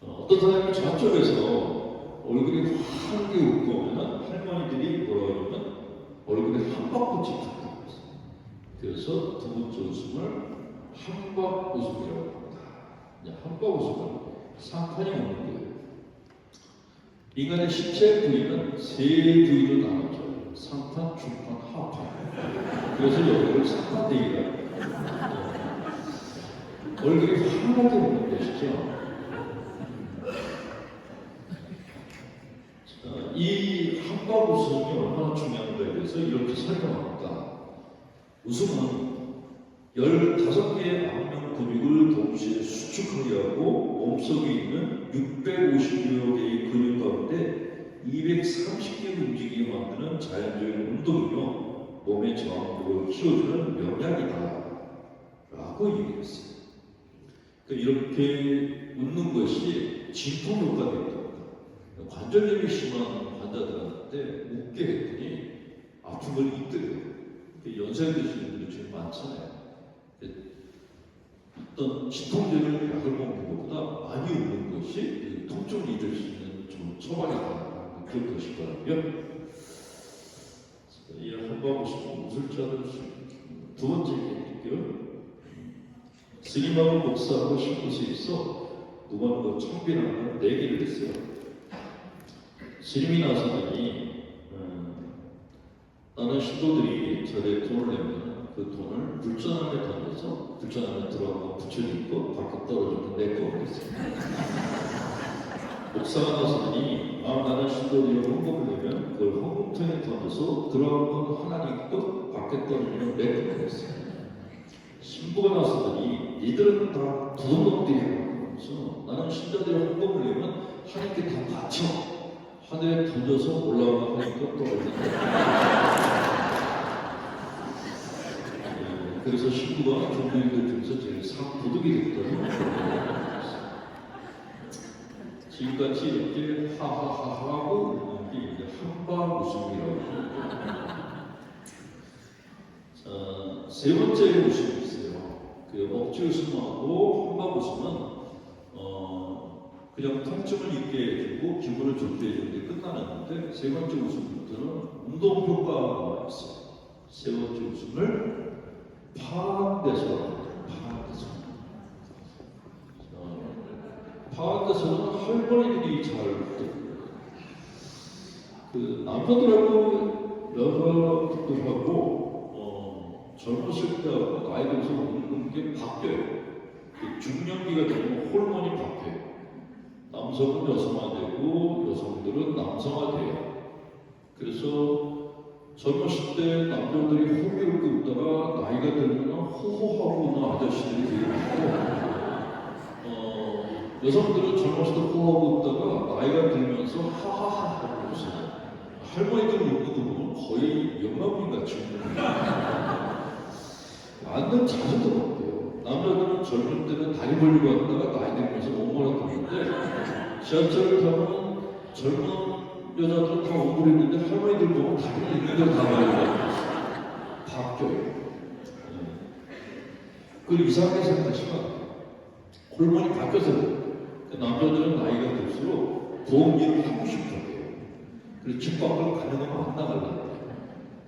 어떤 사람이 저쪽에서 얼굴이 환하게 웃고 오면 할머니들이 뭐라 그러면 얼굴에 한박꽃이 탁 있어요. 그래서 두 번째 웃음을 한박 웃음이라고 합니다. 한박 웃음은 상판이 오는 거예요. 인간의 신체 부위는 세 부위로 나눠져요. 상판, 중판, 하판. 그래서 여기를 상판대기라 해요. 얼굴이 환하게 보는 것이죠. 이 한방 웃음이 얼마나 중요한가에 대해서 이렇게 설명합니다. 웃음은 15개의 안면 근육을 동시에 수축하게 하고 몸속에 있는 650여 개의 근육 가운데 230개를 움직이게 만드는 자연적인 운동이며 몸의 저항력을 키워주는 명약이다 라고 얘기했어요. 그러니까 이렇게 웃는 것이 진통 효과가 있다. 관절염이 심한 환자들한테 웃게 했더니 아픈 걸 잊더래요. 연세 드시는 분들이 지금 많잖아요. 어떤 진통제를 약을 먹는 것보다 많이 웃는 것이 통증을 잊을 수 있는 좋은 처방이다. 그런 것이더라고요. 이 한번 보시면 웃을 줄 알을 두 번째 얘기할게요. 스님하고 목사하고 신부에 있어 무관과 청빈하고 내기를 했어요. 스님이 나서더니 나는 신도들이 절에 돈을 내면 그 돈을 불전함에 던져서 불전함에 들어가고 붙여주고 밖에 떨어지면 내 거 그랬어요. 목사가 나서더니 나는 신도들이 헌금을 내면 그걸 헌금통에 던져서 들어간 건 하나님 것 밖에 떨어지면 내 거 그랬어요. 신부가 나서더니 니들은 다 도둑놈들이야. 그래서 나는 신도들이 헌금을 내면 하나님께 다 바쳐 하늘에 던져서 올라오면 하나님 것 떨어진다. 그래서 신부가 종교인들 중에서 제일 상도둑이 됐거든요. 지금까지 이렇게 하하하하고 웃는 게 이제 한방 웃음이라고. 자, 세 번째 웃음이 있어요. 그 억지 웃음하고 한방 웃음은 그냥 통증을 잊게 해주고 기분을 좋게 해주는 게 끝나는데 세 번째 웃음부터는 운동 효과가 있어요. 세 번째 웃음을 파란데서 파란데서는 할머니들이 잘 그 남자들하고 여자들하고 젊었을 때하고 나이 들어서 웃는 게 바뀌어요. 중년기가 되면 호르몬이 바뀌어요. 남성은 여성화되고 여성들은 남성화돼요. 그래서 젊었을 때 남자들이 호기롭게 웃다가 나이가 들면 호호하고 웃는 아저씨들이 되게 많고 여성들은 젊었을 때 호호하고 웃다가 나이가 들면서 하하하 하고 웃어요. 할머니들 웃는 거 보면 거의 영감님 같이 웃는 거예요. 완전 자주도 바뀌어요. 남자들은 젊을 때는 다리 벌리고 왔다가 나이 들면서 엉망을 걷는데 지하철을 타면 젊은 여자들은 다 엉망했는데 할머니들 보면 다리 있는 걸 다 벌리고 바뀌어요. 그걸 이상하게 생각하시면 호르몬이 바뀌어서 남자들은 나이가 들수록 보험 일을 하고 싶어요. 그래서 집 밖으로 가는 건 안 나가려고.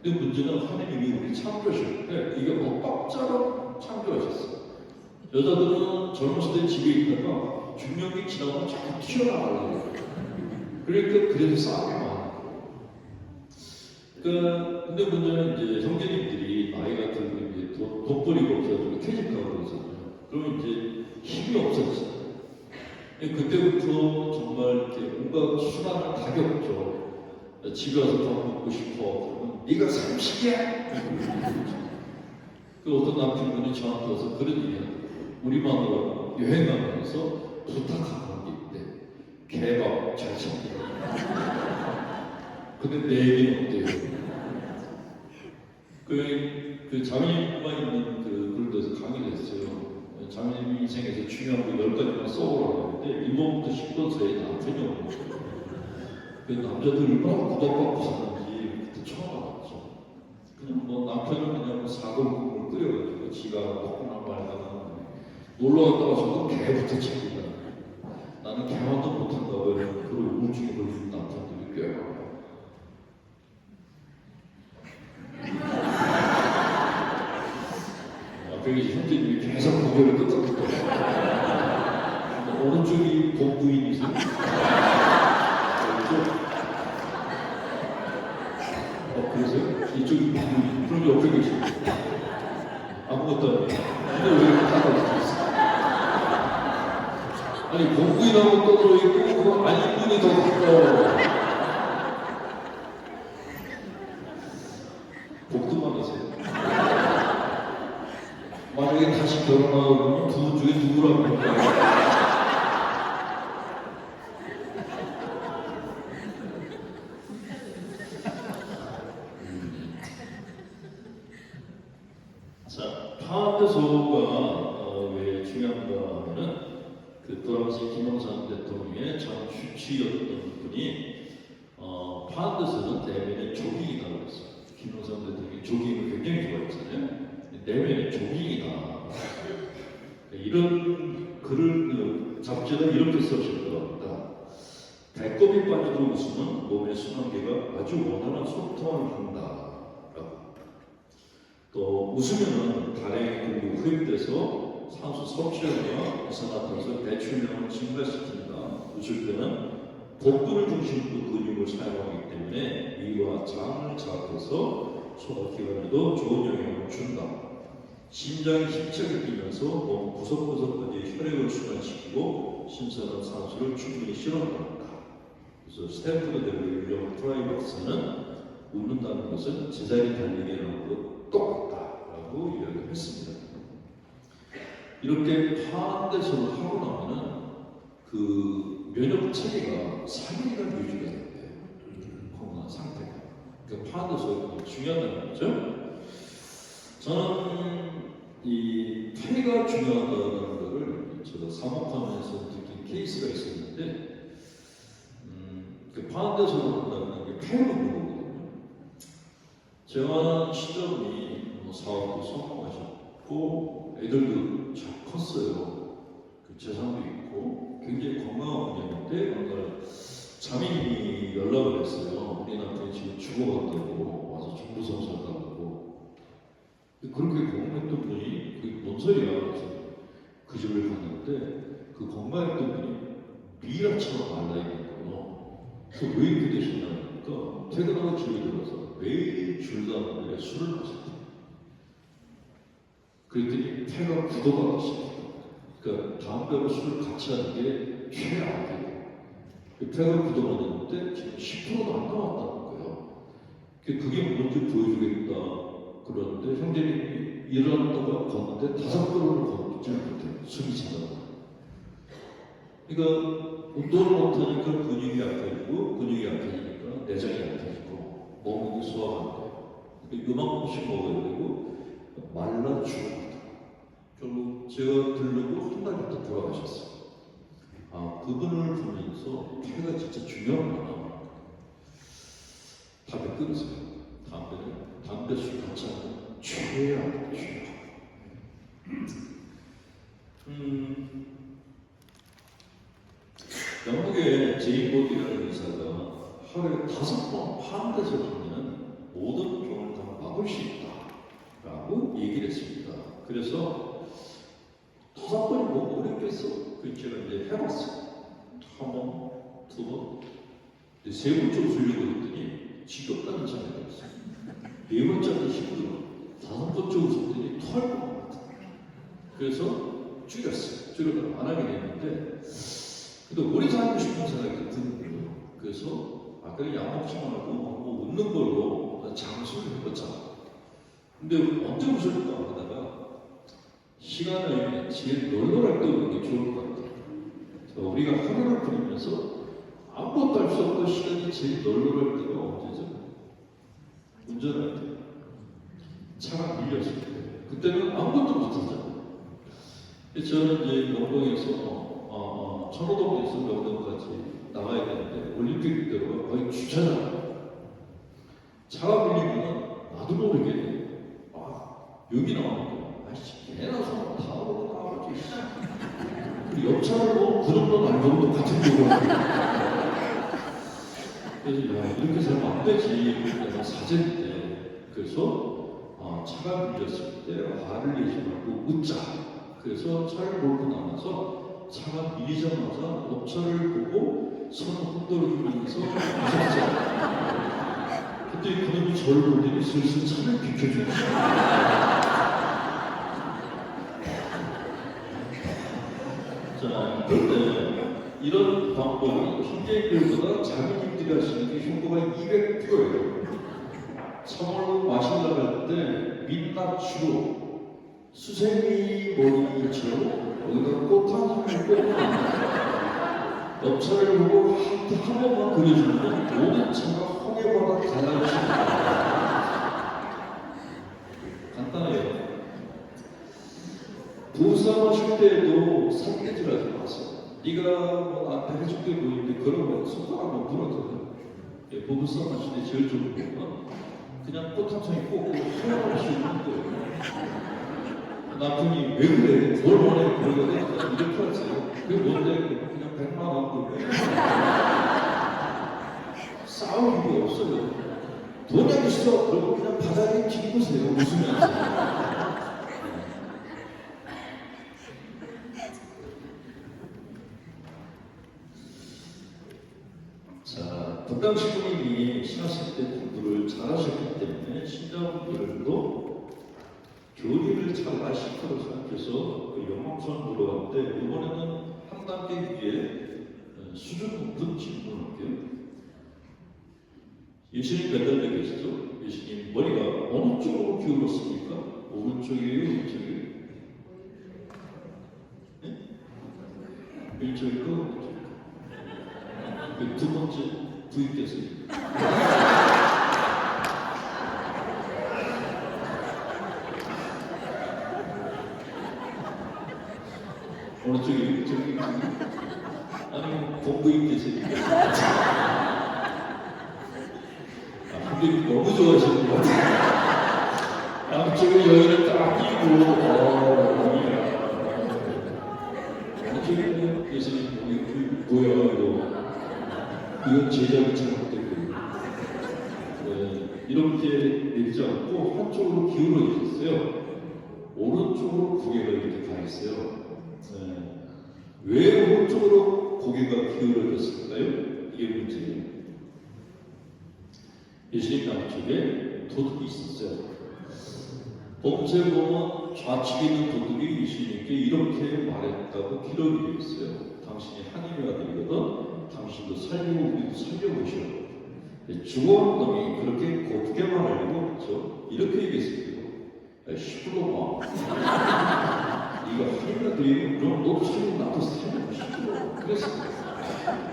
근데 문제는 하나님이 우리 창조하실 때 이게 엇박자로 창조하셨어요. 여자들은 젊었을 때 집에 있다가 중년기 지나면 자꾸 튀어나가려고. 그러니까 그래서 싸움이 많아요. 근데 문제는 이제 형제님들이 나이가 들고 이제 돈벌이가 없어지고 퇴직하고 그러잖아요. 그러면 이제 힘이 없어졌어요. 그때부터 정말 이렇게 뭔가 수단을 다 겪죠. 집에 와서 밥 먹고 싶어. 그러면 네가 30이야? 그 어떤 남편분이 저한테 와서 그런 얘기해요. 우리 마누라 여행 가면서 부탁한 게 있대. 개밥 잘 챙겨. 근데 내 얘기는 어때요? 그 장애인만 있는 그런 데서 강의를 했어요. 장애인 인생에서 중요한 거 10가지만 써오라고 하는데 이번부터 10번째에 남편이 오는 거예요. 그 남자들 얼마나 구박받고 사는지 그때 처음 알았죠. 그냥 뭐 남편은 그냥 사골국을 끓여가지고 지가 먹거나 말거나 놀러 갔다 와서도 개부터 챙긴다. 나는 개만도 못한다 고 그런 우울증에 걸린 남편들이 꽤 많아요. 그게 형제님이 계속 고개를 끄덕끄덕. 오른쪽이 본부인이세요? 왼쪽 있어요? 이쪽이 부분이 그럼 옆에 계시고 아무것도 아니에요. 근데 왜 이렇게 하고 있어요? 아니 공부인하고 떠들어 있고 그거 아닌 분이 더 가까워. 복도만 하세요. 만약에 다시 결혼하고 두 분 중에 누구라고 할까요? 자, 파한대소가 왜 중요한가 하면은 그 돌아가신 김영삼 대통령의 전 주치였던 분이 파한대소는 내면의 조깅이라고 했어요. 김영삼 대통령이 조깅을 굉장히 좋아했잖아요. 내면의 조깅이다. 이런 글을 잡지가 이렇게 써주셨다고 합니다. 배꼽이 빠져도 웃으면 몸의 순환계가 아주 원활한 소통을 한다라고. 또 웃으면은 발행의 근육이 후입돼서 산소 섭취하며 이산화탄소 배출량을 증가시킨다. 웃을 때는 복부를 중심으로 근육을 사용하기 때문에 위와 장을 자극해서 소화기관에도 좋은 영향을 준다. 심장이 힘차게 뛰면서 몸 구석구석까지 혈액을 순환시키고 신선한 산소를 충분히 실어나간다. 그래서 스탠프드대로 유명 프라이 박사는 웃는다는 것은 제자리 달리기라는 것과 똑같다라고 이야기를 했습니다. 이렇게 파한대소를 하고 나면은 그 면역 체계가 3일간 유지가 된대요. 건강한 상태가. 그러니까 파한대소가 중요하다는 거죠. 저는 이 폐가 중요하다는 것을 제가 사목하면서 느낀 케이스가 있었는데, 그 파한대소를 한다는 게 폐로 보는 거거든요. 제가 시점이 사업도 성공하셨고, 애들도 잘 컸어요. 그 재산도 있고, 굉장히 건강한 분이었는데, 어느 날 자매님이 연락을 했어요. 우리 남편이 지금 죽어간다고 와서 정부선서 달라고. 그렇게 건강했던 분이 그게 뭔 소리야? 그래서 그 집을 갔는데 그 건강했던 분이 미라처럼 말라있는 거예요. 그래서 왜 이렇게 되셨냐니까 퇴근하고 집에 들어서 매일 줄다는데 술을 마셨대요. 그랬더니 폐가 굳어가기 시작해요. 그러니까 담배하고 술을 같이 하는 게 최악이에요. 폐가 굳어가는데 지금 10%도 안 나왔다는 거예요. 그게 뭔지 보여주겠다. 그런데 형제님이 일어났다가 걷는데 5걸음을 걷지 못해요. 숨이 차서. 그러니까 운동을 못하니까 근육이 약해지고 근육이 약해지니까 내장이 약해지고 먹는 게 소화가 안 돼요. 그러니까 요만큼씩 먹어야 되고 말라 죽어요. 좀 제가 들르고 한 달부터 돌아가셨어요. 아, 그분을 보면서 폐가 진짜 중요하구나. 담배 끊으세요. 담배 술 같이 하면 최악. 영국의 제이보디라는 의사가 하루에 5번 파한대소를 하면 모든 병을 다 막을 수 있다라고 얘기를 했습니다. 그래서 5번이 뭐 어렵겠어? 그 제가 이제 해봤어요. 한 번, 2번, 3번째 웃으려고 했더니 지겹다는 생각이 들었어요. 4번째도 힘들어. 5번째 웃었더니 토할 것 같아. 그래서 줄였어요. 줄여다가 안 하게 됐는데, 근데 오래 살고 싶은 생각이 드는 거예요. 그래서 아까 약 먹지 말고 뭐 웃는 걸로 장수를 해봤잖아. 근데 언제 웃을까 하다가 시간을 제일 널널할 때 오는 게 좋을 것 같아요. 우리가 하루를 보내면서 아무것도 할 수 없고 시간이 제일 널널할 때가 언제죠? 운전할 때. 차가 밀렸을 때. 그때는 아무것도 못하잖아요. 저는 이제 명동에서 천호동에서 명동까지 나가야 되는데 올림픽 때로 거의 주차장. 차가 밀리면 나도 모르게 여기 나오는 거야. 아이씨, 개나 소나 다 오고 나와야지. 그리고 옆차를 뭐 구독도 안 보고 똑같은 거고. 그래서 야, 이렇게 살면 안 되지. 내가 사죄인데. 그래서 차가 밀렸을 때 화를 내지 말고 웃자. 그래서 차를 몰고 나가서 차가 밀리자마자 옆차를 보고 손을 흔들어주면서 웃었어요. 근데 그놈이 저를 보더니 슬슬 차를 비켜주고 자, 그런데 이런 방법이 현대인들보다 자기님들이 하시는 게 효과가 200%예요. 참으로 마시려고 할 때 민낯으로 수세미 머리처럼 여기다 꽃 한 송이 꽂는 옆차를 보고 하트 한 번만 그려주면 모든 차가 홍해바다 갈라지는 간단해요. 부부싸움 하실 때에도 산대질하지 마세요. 네가 뭐 나한테 해줄 게 보이는데 그런 거 손가락만 부러져요. 예, 부부싸움 하실 때 제일 좋은 건 그냥 꽃 한 송이 꽂고 소용없이 웃는 거예요. 남편이 왜 그래? 뭘 원해? 그러거든. 이렇게 하세요. 그게 뭔데? 그냥 100만 원 그래. 싸울 일이 없어요. 돈이 있어. 그러고 그냥 바닥에 짚으세요. 웃으면서. 자, 북당시부님이 신하실 때 공부를 잘하셨기 때문에 신자분들도 교리를 잘 아실 거라고 생각해서 그 영광선 물어봤는데 이번에는 한 단계 위에 수준 높은 질문할게요. 예수님 몇 단계 계시죠? 예수님 머리가 어느 쪽으로 기울었습니까? 오른쪽이에요? 왼쪽이에요? 네? 왼쪽일까? 오른쪽일까? 두 번째 부인께서 어느 쪽이 저기 아니면 공부인께서 근데 너무 좋아하시는 것 같아요. 양쪽에 여기를 딱 끼고 어느 쪽에 예수님 뭐야 이거 이건 제자가 잘못됐고 이렇게 내리지 않고 한쪽으로 기울어 있었어요. 오른쪽으로 고개가 이렇게 가 있어요. 왜 오른쪽으로 고개가 기울어졌을까요? 이게 문제예요. 예수님 남쪽에 도둑이 있었어요. 범죄 보면 좌측에 있는 도둑이 예수님께 이렇게 말했다고 기록이 되어 있어요. 당신이 하나님의 아들이거든. 당신도 살리고 우리도 살려보시오. 죽어온 놈이 그렇게 곱게 말하려고 그렇죠? 이렇게 얘기했습니다. 시끄러워. 네가 하나님의 아들이고 그럼 너도 살리고 나도 살리고 시끄러워. 그랬어요.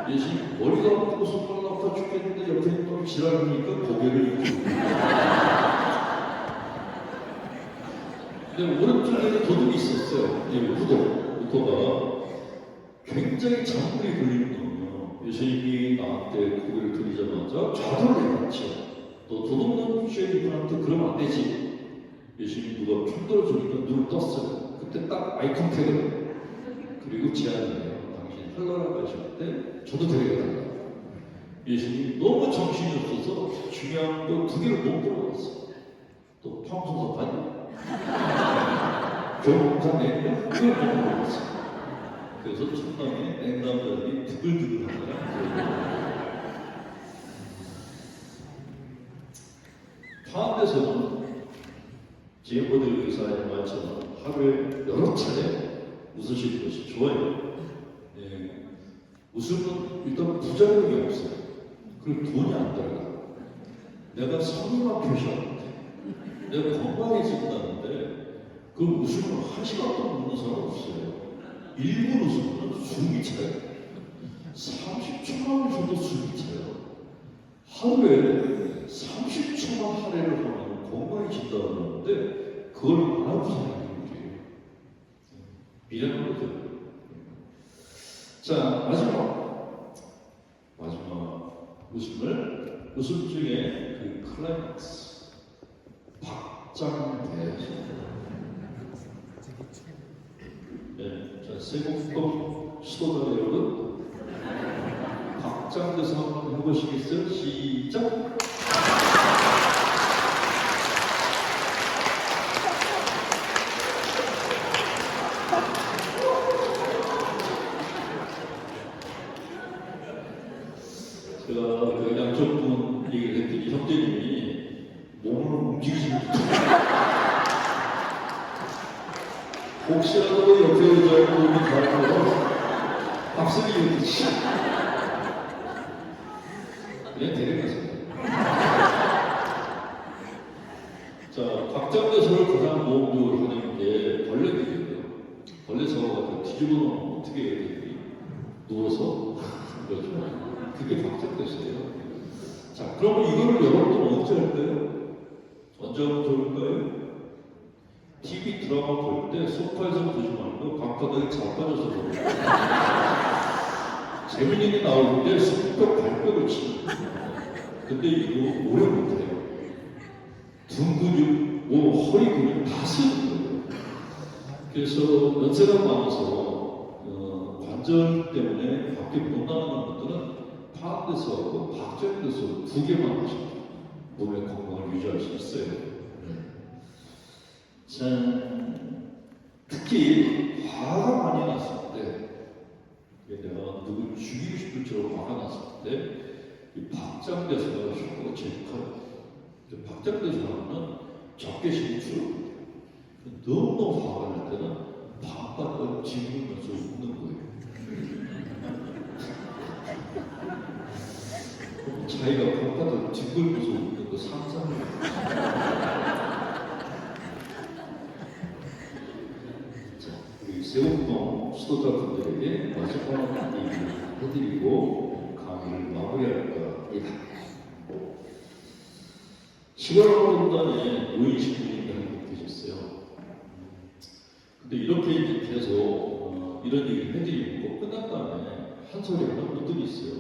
예수님 머리가 아프고 손가락 아파 죽겠는데 옆에 있는 놈이 지랄하니까 고개를 이렇게 근데 오른쪽에는 도둑이 있었어요. 이 우도가 굉장히 잔물이 걸리는 놈이에요. 예수님이 나한테 고개를 들이자마자 좌도를 해봤죠. 너 도둑놈 주인 이분한테 그러면 안 되지. 예수님 누가 총 들어주니까 눈을 떴어요. 그때 딱 아이 컨택을 그리고 제안을 할라라고 하실 때 저도 데려가달라. 예수님이 너무 정신이 없어서 중요한 거 두 개를 못 들어갔어. 또 평소서 봤냐? 교육공사 내냐? 그걸 못 들어갔어. 그래서 천당에 냉담자들이 두글두글 하더라. 파암에서는 지혜모델 의사의 말처럼 하루에 여러 차례 웃으시는 것이 좋아요. 웃음은 일단 부작용이 없어요. 그리고 돈이 안 들어가. 내가 성의만 표시하는데, 내가 건강해진다는데, 그 웃음을 한 시간 동안 웃는 사람 없어요. 1분 웃으면 숨이 차요. 30초만 웃어도 숨이 차요. 하루에 30초만 할애를 하면 건강해진다는 건데, 그걸 안 하고 사는 게 미련한 거죠. 자, 마지막 웃음 중에 그 클라이막스 박장대. 네, 자, 세곡동 수도자 여러분 박장대사 한번 해보시겠어요? 시작. 제가 그 양쪽 분 얘기를 했더니 형제님이 혹시라도 옆에 의자에 몸이 가라고 박수를 이렇게 치. 그냥 데려가세요. 자, 박장대소를 가장 모험적으로 하는 게 벌레들이에요. 벌레 잡아가지고 뒤집어 놓으면 어떻게 해야 되니? 누워서 그러죠. 그게 박장대소예요. 자, 그러면 이거를 여러분들 언제 할까요? 언제 하면 좋을까요? TV 드라마 볼 때 소파에서 보지 말고 방바닥에 자빠져서 보고 재밌는 게 나오는데 손뼉 발뼉을 치는 거예요. 근데 이거 오래 못해요. 등 근육, 허리 근육 다 쓰는 거예요. 그래서 연세가 많아서 관절 때문에 밖에 못 나가는 분들은 파란대소하고 박장대소 두 개만 하시면 몸의 건강을 유지할 수 있어요. 자, 특히 화가 많이 났을 때, 내가 누굴 죽이고 싶을 정도로 화가 났을 때, 이 박장대소가 효과가 제일 커요. 박장대소는 적게 심추, 너무너무 화가 날 때는 방바닥을 짚으면서 웃는 거예요. 자기가 방바닥을 짚으면서 웃는 거 상상해요. 세운동 수도자분들에게 마지막 얘기를 해드리고 강의를 마무리할까 합니다. 10월 분단에 노인신부님이 한분 계셨어요. 근데 이렇게 이제 계속 이런 얘기를 해드리고 끝난 다음에 한 소리 하는 분들이 있어요.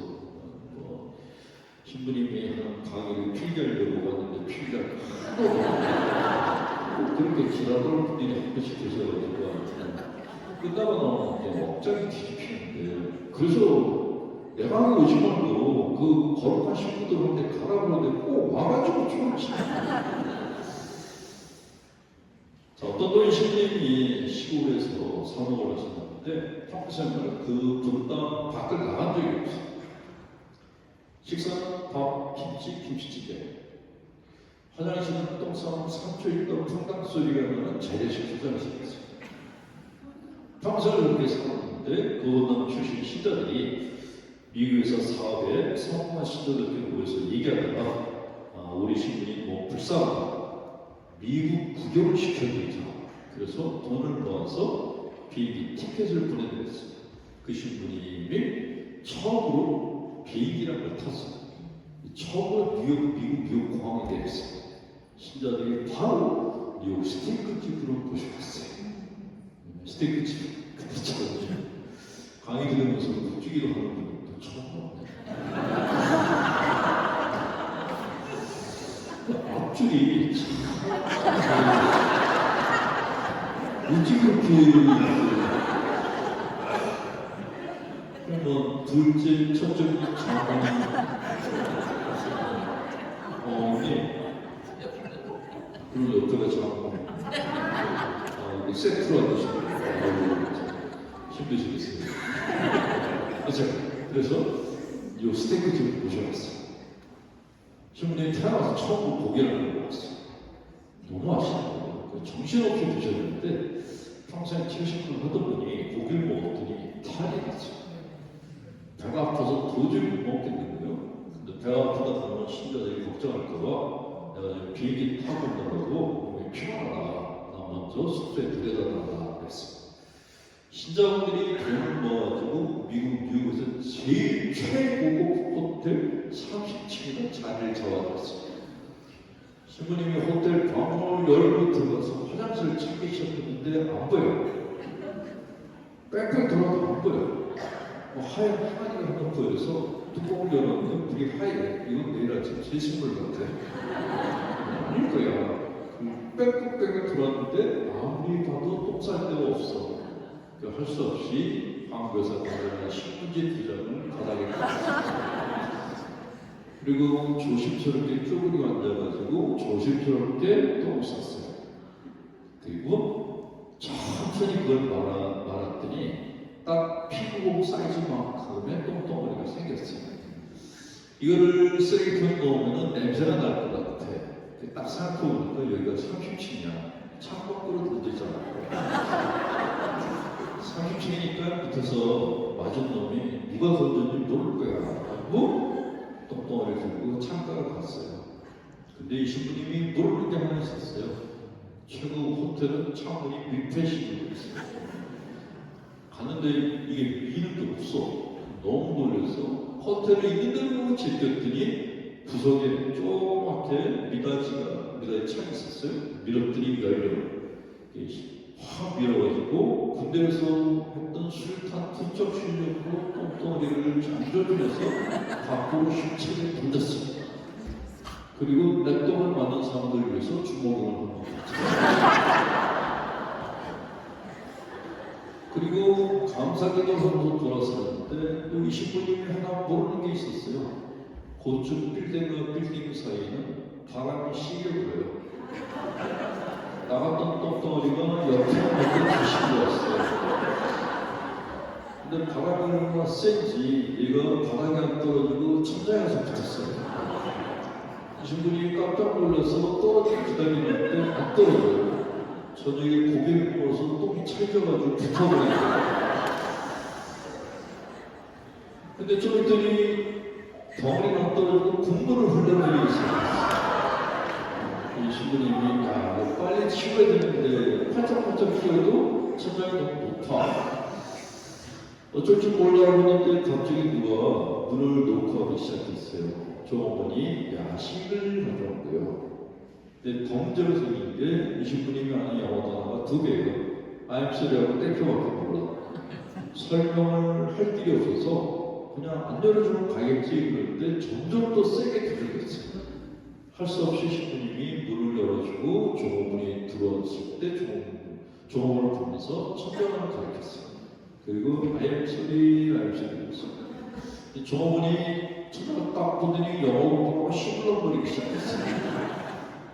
신부님이 한 강의를 필기하려고 왔는데 필기할 그렇게 지나도록 분들이 한 번씩 계셔가지고 끝나고 나오는데 억장이 뒤집히는데 그래서 내가 하고 오지 말고 그 거룩한 신부들한테 가라 그러는데 꼭 와가지고 죽었지. 자, 어떤 노인 신부님이 시골에서 산업을 하셨는데 평생을 그 분당 밖을 나간 적이 없어요. 식사는 밥, 김치, 김치찌개. 화장실은 똥 싸면 상처 있던 풍당 소리가 나는 재래식 화장실이었어요. 평생을 그렇게 살았는데 그 출신 신자들이 미국에서 사업에 성공한 신자들끼리 모여서 얘기하다가 우리 신부님 너무 불쌍하다. 미국 구경을 시켜드리자. 그래서 돈을 모아서 비행기 티켓을 보내드렸어요. 그 신부님이 처음으로 비행기란 걸 탔어요. 처음으로 미국 공항에 내렸어요. 신자들이 바로 뉴욕 스테이크집으로 모셔갔어요. 스테이크집 그때 처음 강의 들으면서 묵주기로 하는 분도 처음 봤네. 앞줄이 어찌 그렇게 뭐 둘째, 첫째 장모님 그리고 옆에가 장모님 세트로 앉으시고 힘드시겠어요. 그래서 이 스테이크 집을 모셔왔어요. 신부님이 태어나서 처음 고기를 먹어봤어요. 너무 맛있더라고요. 정신없이 드셨는데 평생 70분 하던 분이 고기를 먹었더니 탈이 났어요. 배가 아파서 도저히 못 먹겠는 거예요. 근데 배가 아프다 보면 신자들이 걱정할까봐 내가 지금 비행기 타고 온다고 몸이 피곤하다. 먼저 숙소에 들여다달라 그랬어요. 신자분들이 돈을 모아가지고 미국 뉴욕에서 제일 최고급 호텔 30층이나 자리를 잡아줬어요. 신부님이 호텔 방문을 열고 들어가서 화장실을 찾기시작했는데 안 보여요. 뺑뺑 돌아도 안 보여요. 하얀 항아리가 하나 보여서 뚜껑을 열었는데 그게 하얘. 이건 내일 아침 제 신물 같아. 아닐 거야. 뺑뺑뺑 돌았는데 아무리 봐도 똥쌀 데가 없어. 할 수 없이 한국에서 가져간 신문지 두 장을 바닥에 깔았어요. 그리고 조심스럽게 쪼그리고 앉아가지고 조심스럽게 똥을 쌌어요. 그리고 천천히 그걸 말았더니 딱 피구공 사이즈만큼의 똥덩어리가 생겼어요. 이거를 쓰레기통에 넣으면 냄새가 날 것 같아. 딱 생각해보니까 여기가 30층이야. 창밖으로 던지잖아요. 30층이니까 밑에서 맞은 놈이 누가 던졌는지 모를 거야 하고 똥덩어리를 들고 창가를 갔어요. 근데 이 신부님이 모르는 게 하나 있었어요. 최고 호텔은 창문이 밀폐식으로 있어요. 가는데 이게 미는 게 없어. 너무 놀라서 호텔을 있는 대로 제꼈더니 구석에 조그맣게 미닫이 창이 있었어요. 밀었더니 이걸 확 밀어가지고 군대에서 했던 술탄 투척 실력으로 똥덩어리를 잠겨주면서 밖으로 힘차게 던졌습니다. 그리고 내 똥을 맞는 사람들 위해서 주먹을 합니다. 그리고 감사기도 하면서 돌아서는데 또 이 신부님이 하나 모르는 게 있었어요. 고층 빌딩과 빌딩 사이에는 바람이 시게 불어요. 나갔던 똥덩어리가 옆으로 먼저 부시고 왔어요. 근데 바람이 얼마나 센지 얘가 바닥에 안 떨어지고 천장에 가서 붙었어요. 신부님이 깜짝 놀라서 떨어지기 기다리는데 안 떨어져요. 저녁에 고개를 먹어서 똥이 찰져가지고 붙어버려요. 근데 좀 있더니 덩어리가 안 떨어지고 국물을 흘려내리고 있어요. 이 신부님이 야, 빨리 치워야 되는데 팔짝팔짝 치워도 천장이 너무 높아. 어쩔 줄 몰라 하는데 갑자기 누가 문을 놓고 하기 시작했어요. 저 어머니 야식을 가져왔고요. 근데 덩제로 생긴 게 이 신부님이 아는 영어 단어가 2개예요. I'm sorry하고 땡큐밖에 몰라. 설명을 할 길이 없어서 그냥 안 열어주면 가겠지 그랬는데 점점 더 세게 들리겠어요. 할 수 없이 신부님이 문을 열어주고 종업원이 들어왔을 때 종업원을 보면서 천장을 가르쳤어요. 그리고 I'm sorry 했어요. 종업원이 천장을 딱 보더니 영어로 보고 시물러버리기 시작했어요.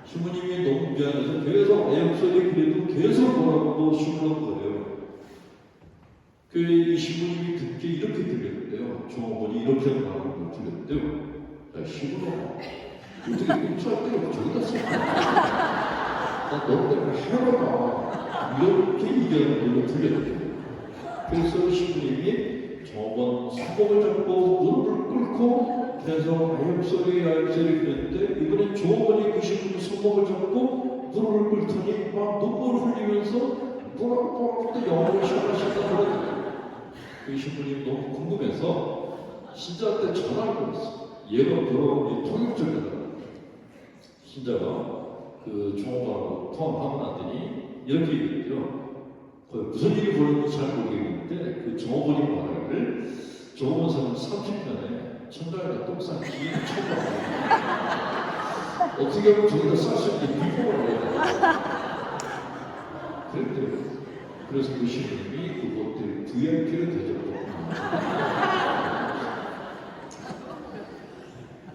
신부님이 너무 미안해서 계속 애역소리 그래도 계속 뭐라고 시물러버려요. 이 신부님이 듣기 이렇게 들렸대요. 종업원이 이렇게 말하는 걸 들렸대요. 야 시물러 어떻게 공수할 때가 저기다 썼나? 나 너 때문에 해봐봐. 이렇게 얘기하는 걸로 들렸대요. 그래서 신부님이 종업원 손목을 잡고 무릎을 꿇고 계속 아역소리 그랬는데 이번엔 종업원이 그 신부님 손목을 잡고 무릎을 꿇더니 막 눈물을 흘리면서 뭐라고 또 영어를 시작하시다 그러더니 그 신부님 너무 궁금해서 신자한테 전화를 걸었어요. 얘가 돌아오니 통역적이더라고요. 신자가 그 종업원하고 통화를 하고 났더니 이렇게 얘기했죠. 무슨 일이 벌어졌는지 잘 모르겠는데 그 종업원이 말하기를 종업원 사람 30년에 천장에다 똥 싼 기회를 처음 봤어요. 어떻게 하면 저기다 쌀 수 있는 비법을 알아야 그랬대요. 그래서 그 신부님이 그 호텔 VIP를 대접했고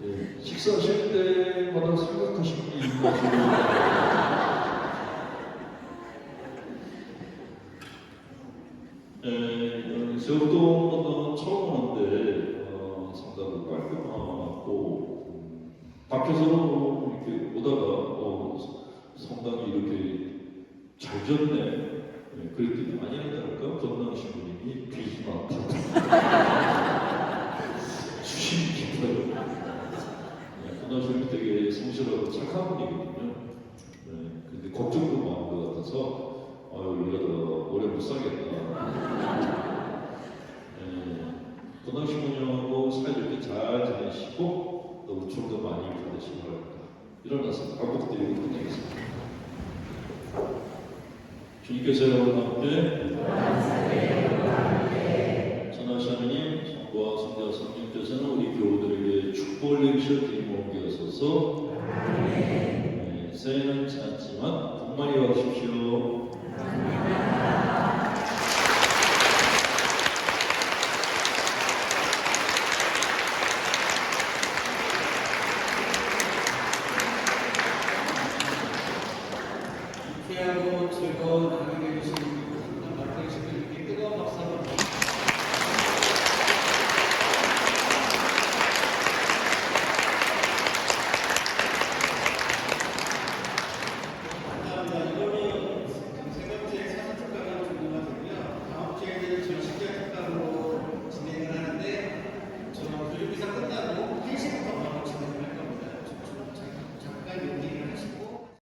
예, 식사하실 때마다 생각하시는 게 있는 것으로 세월동은 처음 오는데 상당히 깔끔하고 밖에서 이렇게 오다가 상당히 이렇게 잘 졌네 그랬더니 아니나 다를까 건강 신부님이 빛이 많다 수심이 깊어요. 건강 신부님 되게 성실하고 착한 분이거든요. 근데 걱정도 많은 것 같아서 우리가 더 오래 못 살겠다. 건강 신부님하고 사이좋게 잘 지내시고 또 은총도 많이 받으시기 바랍니다. 일어나서 반복드리고 끝내겠습니다. 주님께서 여러분 함께 전하신 하나님 성부와 성자와 성령께서는 우리 교우들에게 축복을 내리셔 드리고 옮겨서서 새해는 지났지만 복 많이 받으십시오. 유쾌하고 즐거운